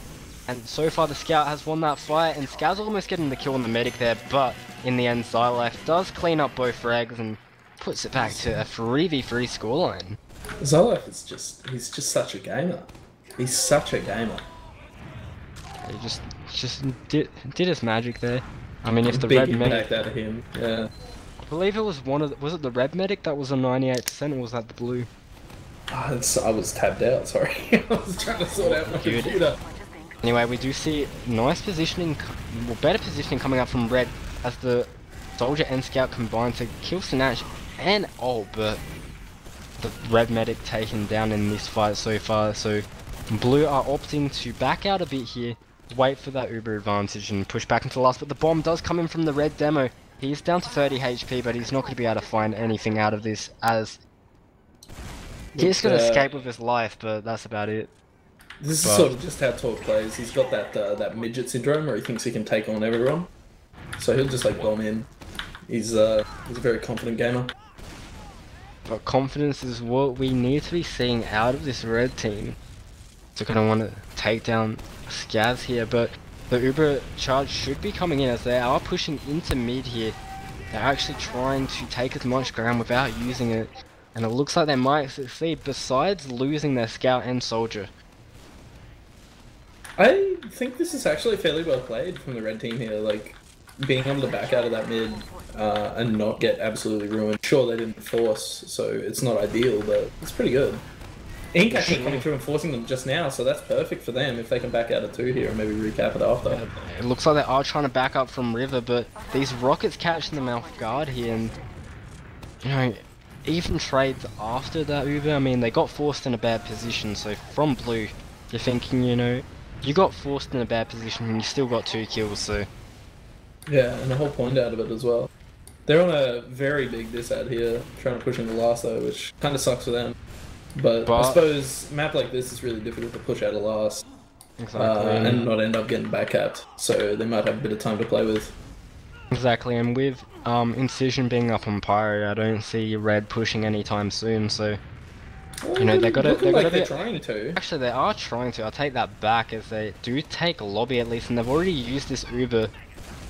and so far the scout has won that fight, and Scout's almost getting the kill on the medic there, but in the end Xylaf does clean up both frags and puts it back to a 3v3 scoreline. Xylaf is he's just such a gamer. He's such a gamer. He just did his magic there. I mean, if the Big red impact medic, out of him. Yeah. I believe it was was it the red medic that was on 98%, or was that the blue? I was tabbed out. Sorry, I was trying to sort out my computer. Anyway, we do see nice positioning, well, better positioning coming up from red as the soldier and scout combine to kill Snatch and but the red medic taken down in this fight so far. So blue are opting to back out a bit here, wait for that Uber advantage and push back into the last, but the bomb does come in from the red demo. He's down to 30 HP, but he's not going to be able to find anything out of this, as he's going to escape with his life, but that's about it. This is sort of just how Torque plays. He's got that midget syndrome where he thinks he can take on everyone, so he'll just like bomb in. He's a very confident gamer. But confidence is what we need to be seeing out of this red team. They're going to want to take down sskaz here, but the Uber charge should be coming in as they are pushing into mid here. They're actually trying to take as much ground without using it, and it looks like they might succeed besides losing their scout and soldier. I think this is actually fairly well played from the red team here, like being able to back out of that mid and not get absolutely ruined. Sure, they didn't force, so it's not ideal, but it's pretty good. Ink actually coming through and forcing them just now, so that's perfect for them if they can back out of 2 here and maybe recap it after. It looks like they are trying to back up from River, but these rockets catching them off guard here, and you know, even trades after that Uber, I mean, they got forced in a bad position, so from blue, you're thinking, you know, you got forced in a bad position and you still got 2 kills, so... Yeah, and a whole point out of it as well. They're on a very big diss out here, trying to push into last though, which kind of sucks for them. But I suppose a map like this is really difficult to push out of last. Exactly. And not end up getting back capped, so they might have a bit of time to play with. Exactly, and with Incision being up on Pyro, I don't see red pushing anytime soon, so... Well, you know, they're trying to. Actually, they are trying to. I'll take that back, as they do take lobby at least, and they've already used this Uber.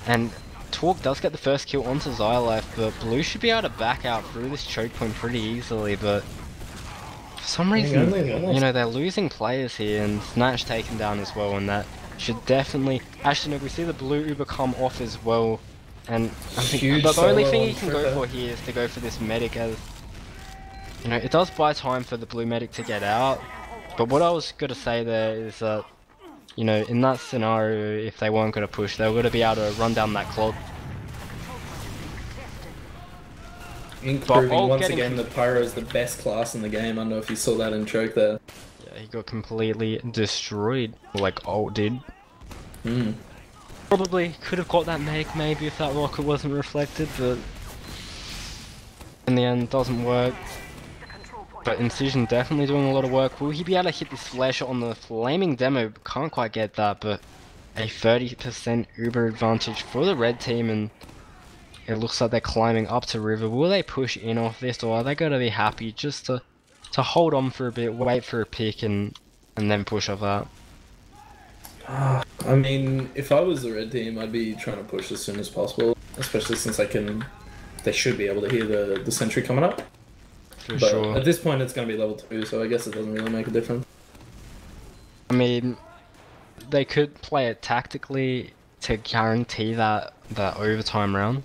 And Torque does get the first kill onto Xylaf, but blue should be able to back out through this choke point pretty easily, but... For some reason, you know, they're losing players here, and Snatch taken down as well, and that should definitely... Actually, no, we see the blue Uber come off as well, and I think... But the only thing he can go for here is to go for this medic, as... You know, it does buy time for the blue medic to get out, but what I was going to say there is that, you know, in that scenario, if they weren't going to push, they were going to be able to run down that clock. Ink proving once again that Pyro is the best class in the game. I don't know if you saw that in choke there. Yeah, he got completely destroyed, like Alt did. Probably could have got that medic maybe if that rocket wasn't reflected, but in the end, doesn't work. But Incision definitely doing a lot of work. Will he be able to hit this flare shot on the flaming demo? Can't quite get that, but a 30% Uber advantage for the red team, and it looks like they're climbing up to River. Will they push in off this, or are they going to be happy just to hold on for a bit, wait for a pick, and then push off that? I mean, if I was the red team, I'd be trying to push as soon as possible, especially since they should be able to hear the sentry coming up. For but sure. At this point, it's going to be level 2, so I guess it doesn't really make a difference. I mean, they could play it tactically to guarantee that overtime round.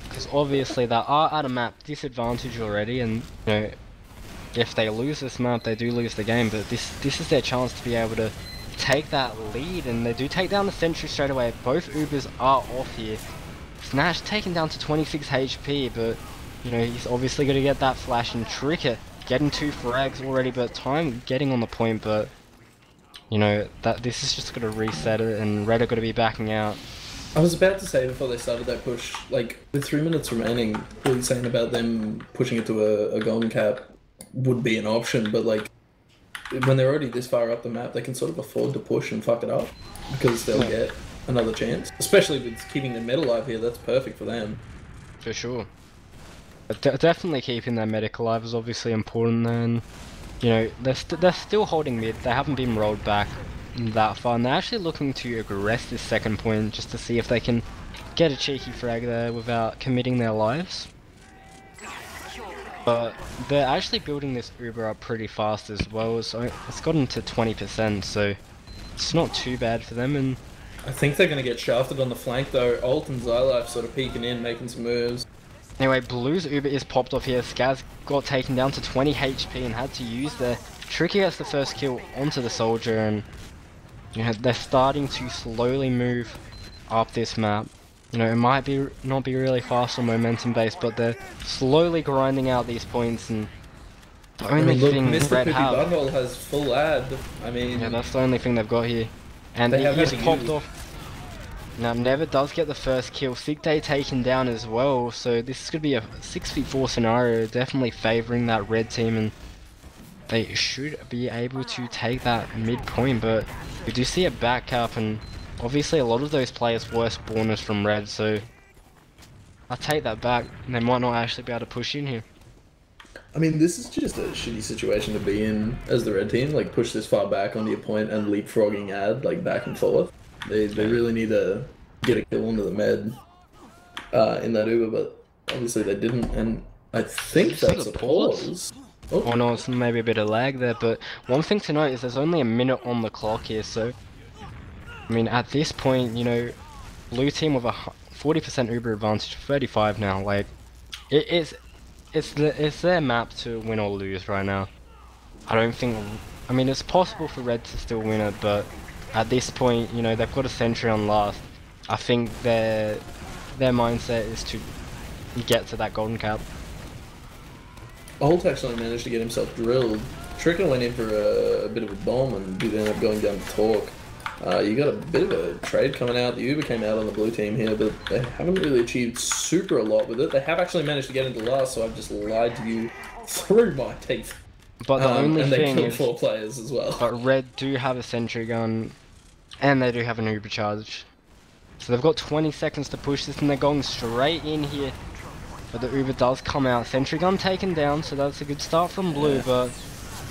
Because obviously they are at a map disadvantage already, and you know, if they lose this map, they do lose the game. But this is their chance to be able to take that lead, and they do take down the sentry straight away. Both Ubers are off here. Snash taken down to 26 HP, but you know, he's obviously going to get that flash, and Tricker getting 2 frags already, but time getting on the point. But you know, that this is just going to reset it, and Red are going to be backing out. I was about to say before they started that push, like with 3 minutes remaining, what you're saying about them pushing it to a golden cap would be an option, but like when they're already this far up the map, they can sort of afford to push and fuck it up because they'll get another chance. Especially with keeping the meta alive here, that's perfect for them. For sure. Definitely keeping their medic alive is obviously important then. You know, they're still holding mid, they haven't been rolled back that far, and they're actually looking to aggress this second point just to see if they can get a cheeky frag there without committing their lives. But they're actually building this Uber up pretty fast as well, so it's gotten to 20%, so it's not too bad for them. And I think they're going to get shafted on the flank though. Ult and Xylife sort of peeking in, making some moves. Anyway, Blue's Uber is popped off here. Skaz got taken down to 20 HP and had to use the Tricky gets the first kill onto the soldier, and you know, they're starting to slowly move up this map. You know, it might be not be really fast or momentum based, but they're slowly grinding out these points, and the only thing Mr. Red Poopy have, Butthole has full ad. I mean, yeah, that's the only thing they've got here. And They have he's nothing popped used. off. Now Never does get the first kill. Sick Day taken down as well, so this is going to be a 6v4 scenario, definitely favouring that red team, and they should be able to take that mid point, but we do see a back up, and obviously a lot of those players were spawners from red, so I take that back. They might not actually be able to push in here. I mean, this is just a shitty situation to be in as the red team. Like, push this far back onto your point and leapfrogging ad, like, back and forth. They really need to get a kill onto the med in that Uber, but obviously they didn't, and I think that's a pause. Oh no, it's maybe a bit of lag there, but one thing to note is there's only a minute on the clock here, so I mean, at this point, you know, blue team with a 40% Uber advantage, 35 now, like, it's their map to win or lose right now. I mean, it's possible for red to still win it, but at this point, you know, they've got a sentry on last. I think their mindset is to get to that golden cap. Holt actually managed to get himself drilled. Tricker went in for a bit of a bomb and did end up going down to talk. You got a bit of a trade coming out. The Uber came out on the blue team here, but they haven't really achieved super a lot with it. They have actually managed to get into last, so I've just lied to you through my teeth. But the only and they thing killed is, 4 players as well. but red do have a sentry gun, and they do have an Uber charge. So they've got 20 seconds to push this, and they're going straight in here. But the Uber does come out. Sentry gun taken down, so that's a good start from blue, but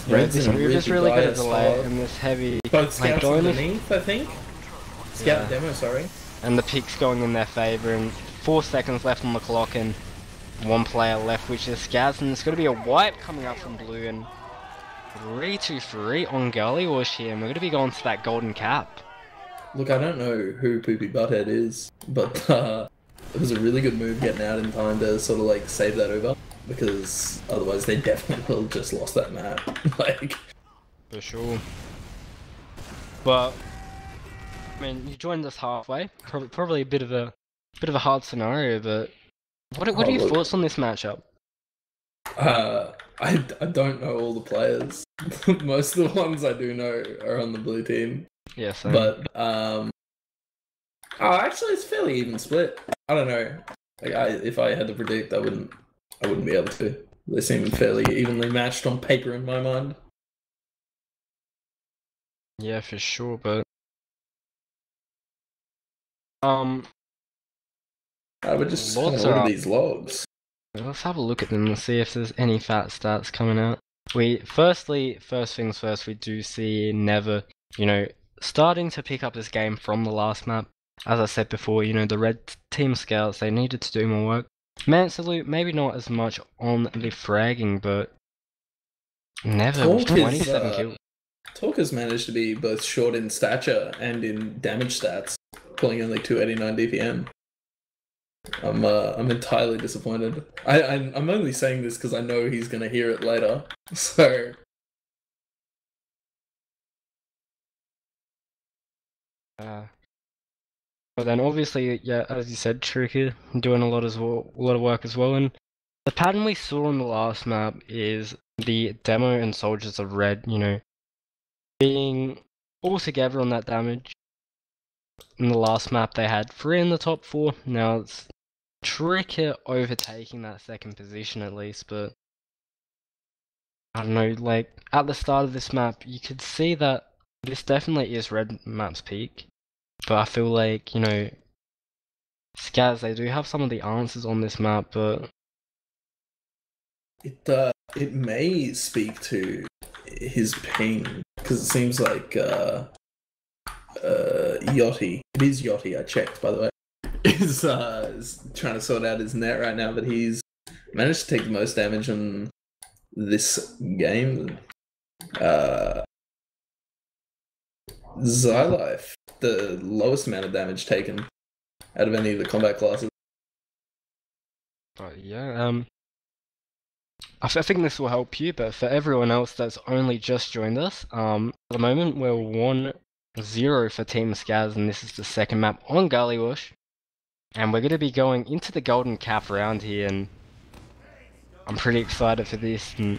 you know, this Uber's really good at delay, and this heavy... Both scouts like, underneath, I think. Scout demo, sorry. And the pick's going in their favour, and 4 seconds left on the clock, and 1 player left, which is Skaz, and it's going to be a wipe coming up from blue, and 3-2-3 on Gully Wash here, and we're going to be going to that golden cap. Look, I don't know who Poopy Butthead is, but it was a really good move getting out in time to sort of like save that over, because otherwise they definitely will have just lost that map. Like, For sure. But I mean, you joined us halfway. Probably a bit of a hard scenario, but what are your thoughts on this matchup? I don't know all the players. Most of the ones I do know are on the blue team. Yeah, same. But actually, it's fairly even split. I don't know. Like, if I had to predict, I wouldn't be able to. They seem fairly evenly matched on paper in my mind. Yeah, for sure, but I would just Lots look are at up. these logs. let's have a look at them and see if there's any fat stats coming out. First things first, we do see Never, you know, starting to pick up this game from the last map. As I said before, you know, the red team scouts, they needed to do more work. Mansalute, maybe not as much on the fragging, but Never with 27 kills. Talk has managed to be both short in stature and in damage stats, pulling only 289 DPM. I'm entirely disappointed. I'm only saying this because I know he's gonna hear it later. So But then obviously, yeah, as you said, Tricky doing a lot as well, a lot of work as well. And the pattern we saw in the last map is the demo and soldiers of red, you know, being all together on that damage. In the last map, they had 3 in the top 4. Now it's Tricky overtaking that second position at least, but I don't know, like at the start of this map, you could see that this definitely is red map's peak. But I feel like, you know, sskaz, they do have some of the answers on this map, but it may speak to his ping because it seems like Yachty. It is Yachty. I checked, by the way. Is trying to sort out his net right now, but he's managed to take the most damage in this game. Xylife, the lowest amount of damage taken out of any of the combat classes. But yeah, I think this will help you, but for everyone else that's only just joined us, at the moment we're 1-0 for Team sskaz, and this is the second map on Gullywash. And we're going to be going into the golden cap round here, and I'm pretty excited for this. And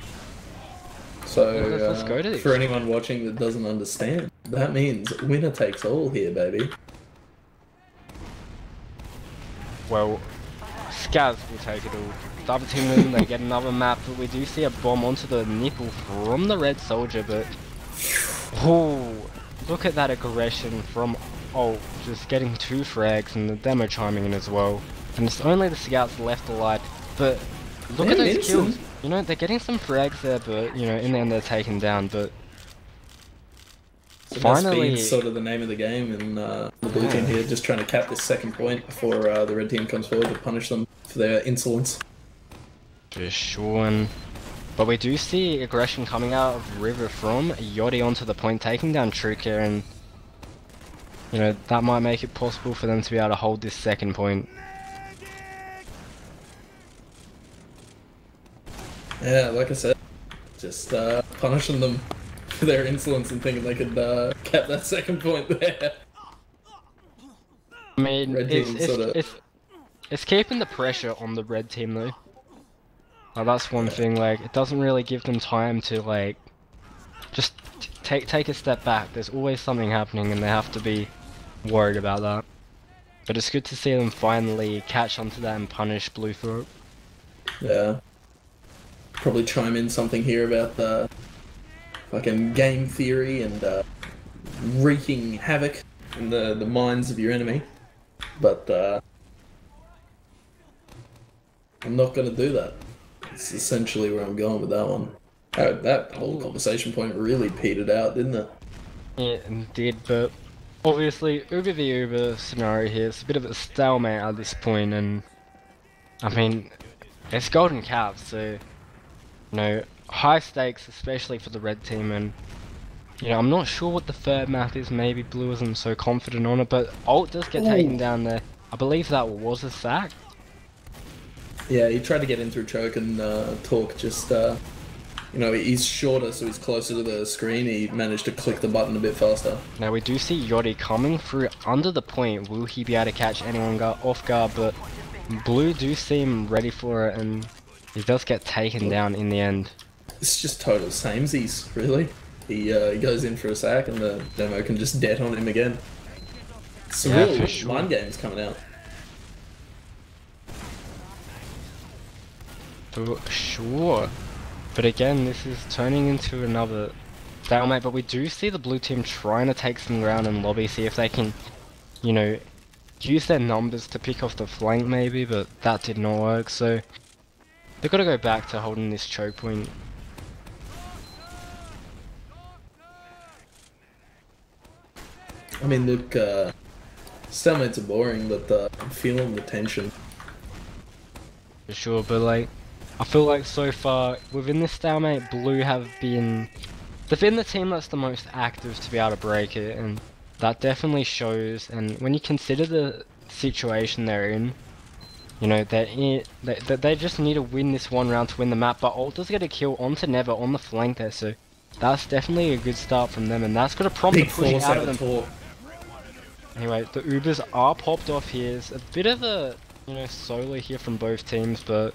so, let's go to this. For anyone watching that doesn't understand, that means winner takes all here, baby. Well, sskaz will take it all. The other team, they get another map, but we do see a bomb onto the nipple from the red soldier, but... Oh, look at that aggression from Alt, just getting 2 frags and the demo chiming in as well. And it's only the scouts left alive, but look at those kills. You know, they're getting some frags there, but, you know, in the end they're taken down, but... So finally... sort of the name of the game, and the blue team here just trying to cap this second point before the red team comes forward to punish them for their insolence. For sure, but we do see aggression coming out of River from Yachty onto the point, taking down Truker, and you know, that might make it possible for them to be able to hold this second point. Yeah, like I said, just punishing them for their insolence and thinking they could cap that second point there. I mean, it's keeping the pressure on the red team though. Like, that's one thing, like, it doesn't really give them time to, like, just take a step back. There's always something happening and they have to be worried about that. But it's good to see them finally catch onto that and punish Blue for it. Yeah. Probably chime in something here about the fucking game theory and wreaking havoc in the minds of your enemy. But I'm not going to do that. It's essentially where I'm going with that one. That whole conversation point really petered out, didn't it? Yeah, it did, but obviously, Uber v Uber scenario here, it's a bit of a stalemate at this point, and I mean, it's golden cap, so, you know, high stakes, especially for the red team, and, you know, I'm not sure what the third map is, maybe Blue isn't so confident on it, but Alt does get taken down there. I believe that was a sack. Yeah, he tried to get in through choke and Talk just, you know, he's shorter, so he's closer to the screen. He managed to click the button a bit faster. Now we do see Yachty coming through under the point. Will he be able to catch anyone off guard? But Blue do seem ready for it, and he does get taken down in the end. It's just total samesies, really. He goes in for a sack, and the demo can just dead on him again. Some real mind games coming out. For sure. But again, this is turning into another stalemate, but we do see the blue team trying to take some ground in lobby, see if they can, you know, use their numbers to pick off the flank maybe, but that did not work, so they've got to go back to holding this choke point. I mean, look, stalemates are boring, but I'm feeling the tension. For sure, but like, I feel like so far, within this stalemate, Blue have been they've been the team that's the most active to be able to break it, and that definitely shows. And when you consider the situation they're in, you know, they just need to win this one round to win the map, but Alt does get a kill onto Never on the flank there, so that's definitely a good start from them, and that's going to prompt the Big push force out out of of them. Talk. Anyway, the Ubers are popped off here. It's a bit of a, you know, solo here from both teams, but,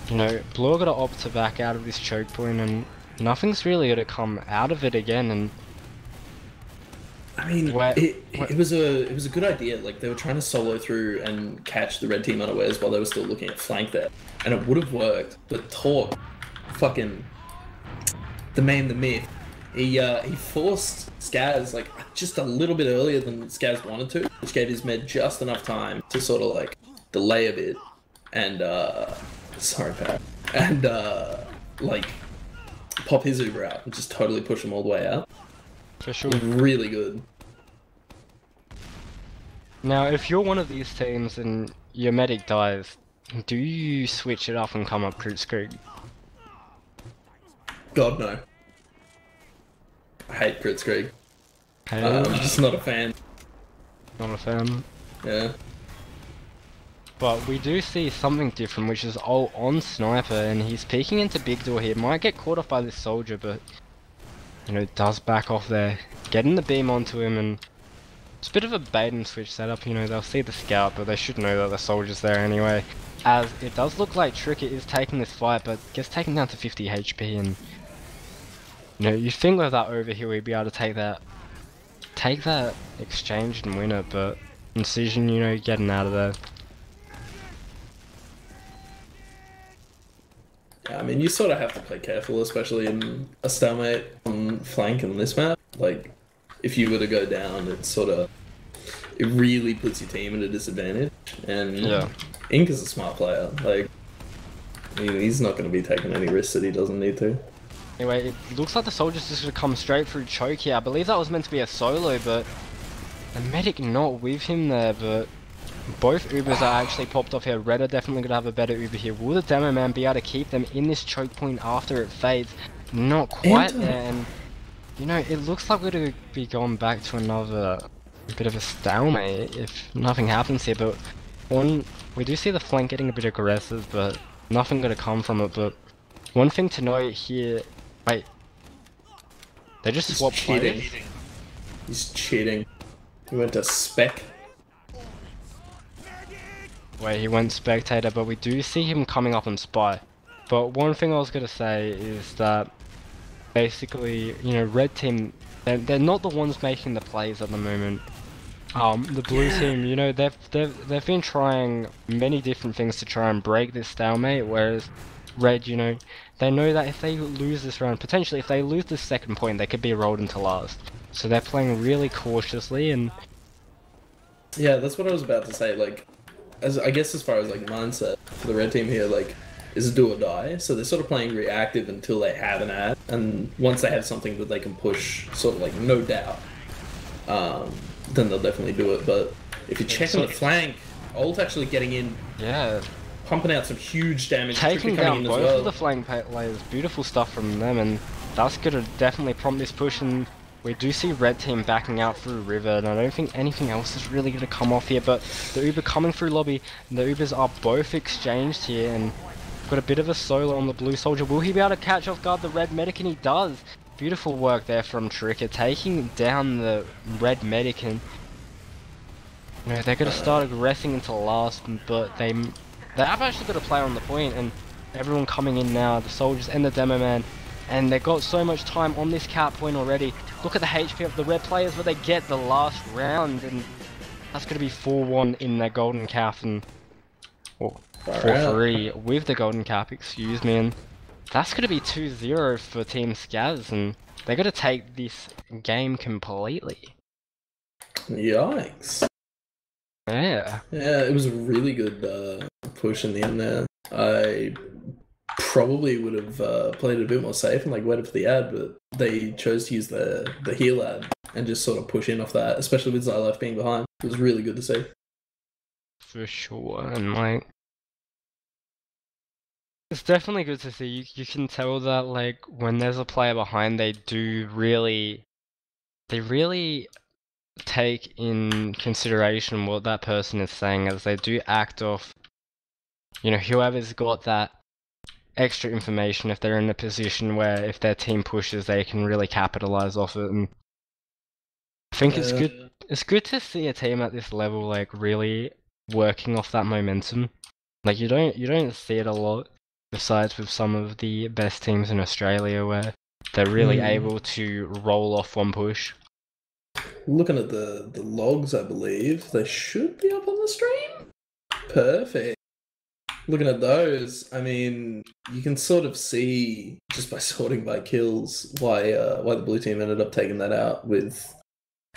you know, Blue are going to opt to back out of this choke point, and nothing's really going to come out of it again, and I mean, it was a good idea. Like, they were trying to solo through and catch the red team unawares while they were still looking at flank there, and it would have worked. But Talk, fucking the man, the myth, he forced Skaz like just a little bit earlier than Skaz wanted to, which gave his med just enough time to sort of like delay a bit, and sorry, Pat, and like pop his Uber out and just totally push him all the way out. for sure. Really good. Now, if you're one of these teams and your medic dies, do you switch it up and come up Kritzkrieg? God, no. I hate Kritzkrieg. Hey, I'm just not a fan. not a fan. Yeah. But we do see something different, which is Ult on Sniper, and he's peeking into Big Door here. Might get caught off by this soldier, but, you know, does back off there. Getting the beam onto him, and it's a bit of a bait and switch setup. You know, they'll see the scout, but they should know that the soldier's there anyway. As it does look like Tricker is taking this fight, but gets taken down to 50 HP, and, you know, you think with that overheal he'd be able to take that exchange and win it, but Incision, you know, getting out of there. I mean, you sort of have to play careful, especially in a stalemate on flank in this map. Like, if you were to go down, it really puts your team at a disadvantage. And Yeah. Ink is a smart player. Like, he's not going to be taking any risks that he doesn't need to. Anyway, it looks like the soldier's just going to come straight through choke here. I believe that was meant to be a solo, but the medic not with him there, but both Ubers are actually popped off here. Red are definitely going to have a better Uber here. Will the Demo Man be able to keep them in this choke point after it fades? Not quite there, and, you know, it looks like we're going to be going back to another bit of a stalemate if nothing happens here, but we do see the flank getting a bit aggressive, but nothing going to come from it. But one thing to note here, wait, they just swapped cheating. players? He's cheating. He went to spec. Wait, he went spectator, but we do see him coming up on spy. But one thing I was going to say is that basically, you know, red team, they're not the ones making the plays at the moment. The blue team, you know, they've been trying many different things to try and break this stalemate, whereas red, you know, they know that if they lose this round, potentially if they lose this second point, they could be rolled into last. So they're playing really cautiously, and Yeah, that's what I was about to say. Like, I guess as far as like mindset for the red team here, like, is do or die. So they're sort of playing reactive until they have an ad, and once they have something that they can push, sort of like no doubt, then they'll definitely do it. But if you're checking the flank, Ult actually getting in, yeah, pumping out some huge damage, taking Tricky coming down in as both well. of the flank layers. Beautiful stuff from them, and that's gonna definitely prompt this push. And we do see red team backing out through river, and I don't think anything else is really gonna come off here. But the Uber coming through lobby, and the Ubers are both exchanged here, and got a bit of a solo on the blue soldier. Will he be able to catch off guard the red medic? And he does. Beautiful work there from Tricker, taking down the red medic, and, you know, they're gonna start aggressing into last, but they have actually got a player on the point, and everyone coming in now, the soldiers and the demo man, and they've got so much time on this cap point already. Look at the HP of the red players, but they get the last round, and that's going to be 4-1 in their golden cap, and 4-3 with the golden cap, excuse me, and that's going to be 2-0 for Team Skaz, and they're going to take this game completely. Yikes. Yeah. Yeah, it was a really good push in the end there. I probably would have played it a bit more safe and like waited for the ad, but they chose to use the heal ad and just sort of push in off that, especially with Xylef being behind. It was really good to see. For sure, and like, It's definitely good to see. You can tell that like when there's a player behind, they really take in consideration what that person is saying, as they do act off, whoever's got that extra information, if they're in a position where if their team pushes, they can really capitalize off it. And I think it's good. It's good to see a team at this level like really working off that momentum. Like you don't see it a lot, besides with some of the best teams in Australia, where they're really able to roll off one push. Looking at the logs, I believe they should be up on the stream. Perfect. Looking at those, I mean, you can sort of see just by sorting by kills why the blue team ended up taking that out, with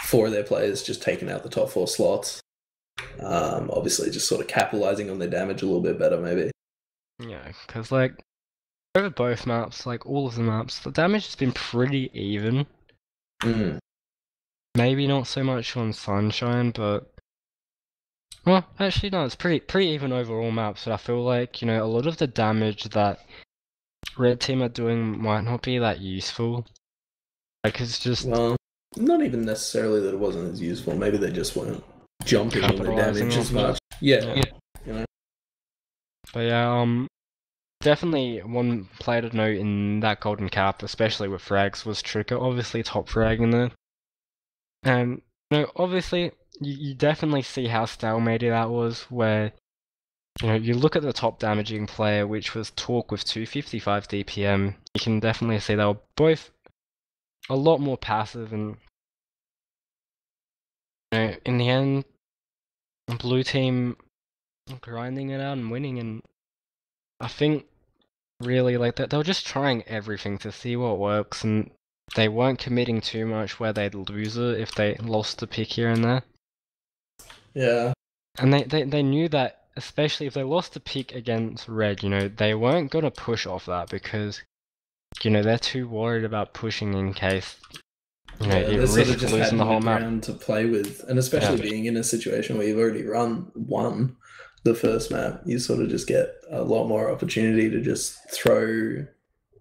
4 of their players just taking out the top 4 slots. Obviously, just sort of capitalizing on their damage a little bit better, maybe. Yeah, because like over both maps, like all of the maps, the damage has been pretty even. Maybe not so much on Sunshine, but well, actually no, it's pretty even over all maps. But I feel like a lot of the damage that Red Team are doing might not be that useful. Like it's just not even necessarily that it wasn't as useful. Maybe they just weren't jumping on the capitalizing damage as off it. much. Yeah. But yeah, definitely one player to note in that golden cap, especially with frags, was Trigger. Obviously top fragging there. And obviously you definitely see how stalemated that was, where you look at the top damaging player, which was Talk with 255 DPM. You can definitely see they were both a lot more passive, and in the end, blue team grinding it out and winning. And I think really like that they were just trying everything to see what works, and they weren't committing too much where they'd lose it if they lost the pick here and there. Yeah. And they knew that, especially if they lost the pick against Red, they weren't gonna push off that, because they're too worried about pushing in case it they sort of risks just losing had the whole no map. ground to play with, and especially being in a situation where you've already won the first map, you sort of just get a lot more opportunity to just throw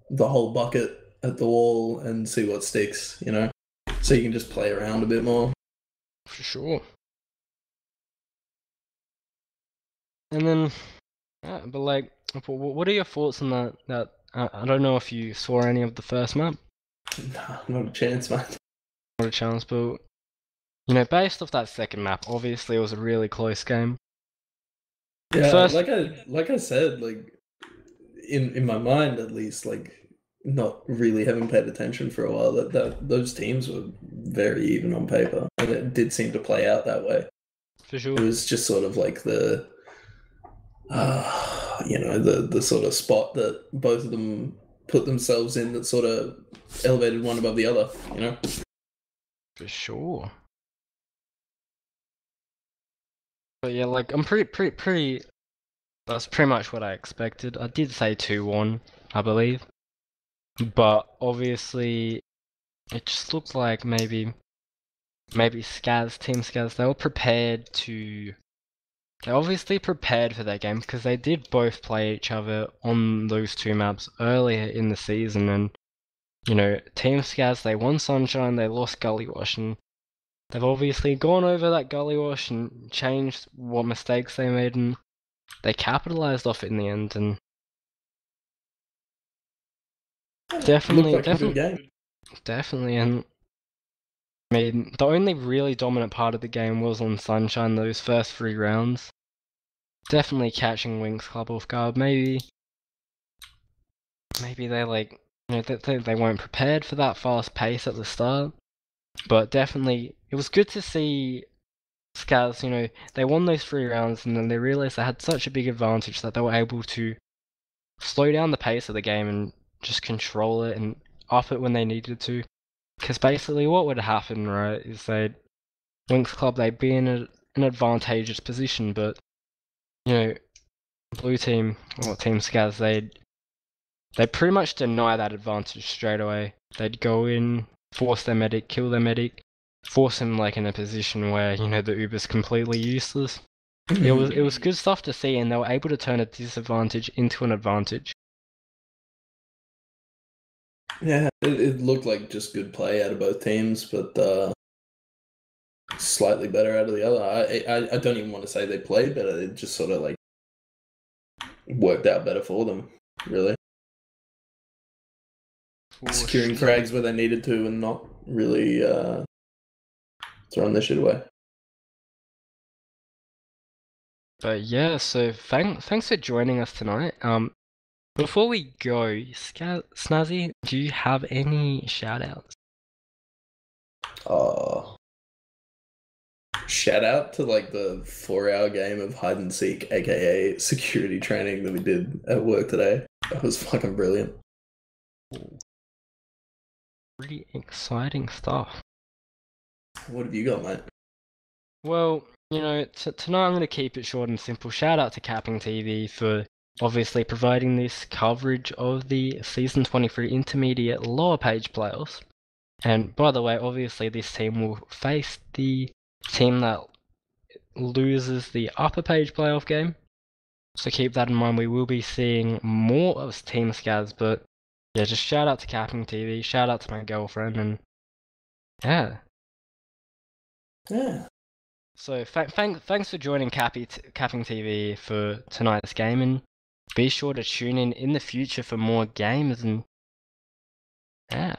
the whole bucket at the wall and see what sticks, so you can just play around a bit more. For sure. And then, but like, what are your thoughts on that? I don't know if you saw any of the first map. Nah, not a chance, man. Not a chance, but based off that second map, obviously it was a really close game. Yeah, First, like I said, like in my mind at least, like not really having paid attention for a while, that those teams were very even on paper, and it did seem to play out that way. For sure. It was just sort of like the the sort of spot that both of them put themselves in that sort of elevated one above the other, For sure. But yeah, like I'm pretty. That's pretty much what I expected. I did say 2-1, I believe, but obviously it just looked like maybe sskaz, Team sskaz, they were prepared to. They obviously prepared for that game, because they did both play each other on those 2 maps earlier in the season, and Team sskaz, they won Sunshine, they lost Gully Wash, and they've obviously gone over that Gully Wash and changed what mistakes they made, and they capitalized off it in the end. And definitely, looked like a good game. Definitely, and I mean, the only really dominant part of the game was on Sunshine, those first 3 rounds. Definitely catching Winx Club off guard. Maybe they like, they weren't prepared for that fast pace at the start. But definitely, it was good to see sskaz, they won those 3 rounds, and then they realized they had such a big advantage that they were able to slow down the pace of the game and just control it and up it when they needed to. Because basically what would happen, right, is Winx Club, they'd be in an advantageous position, but blue team, or Team sskaz, they'd pretty much deny that advantage straight away. They'd go in, force their medic, kill their medic, force him like in a position where the Uber's completely useless. It was good stuff to see, and they were able to turn a disadvantage into an advantage. Yeah, it looked like just good play out of both teams, but slightly better out of the other. I don't even want to say they played better. It just sort of like worked out better for them, really. For Securing sure. frags where they needed to and not really throwing their shit away. But yeah, so thanks for joining us tonight. Before we go, Snazzy, do you have any shout-outs? Shout out to like the 4-hour game of hide and seek, aka security training that we did at work today. That was fucking brilliant. Pretty exciting stuff. What have you got, mate? Well, you know, tonight I'm going to keep it short and simple. Shout out to CappingTV for obviously providing this coverage of the Season 23 Intermediate Lower Page playoffs. And by the way, obviously this team will face the team that loses the Upper Page playoff game. So keep that in mind. We will be seeing more of Team Skaz, but yeah, just shout out to CappingTV, shout out to my girlfriend, and yeah. Yeah. So thanks for joining CappingTV for tonight's game, and be sure to tune in the future for more games, and yeah.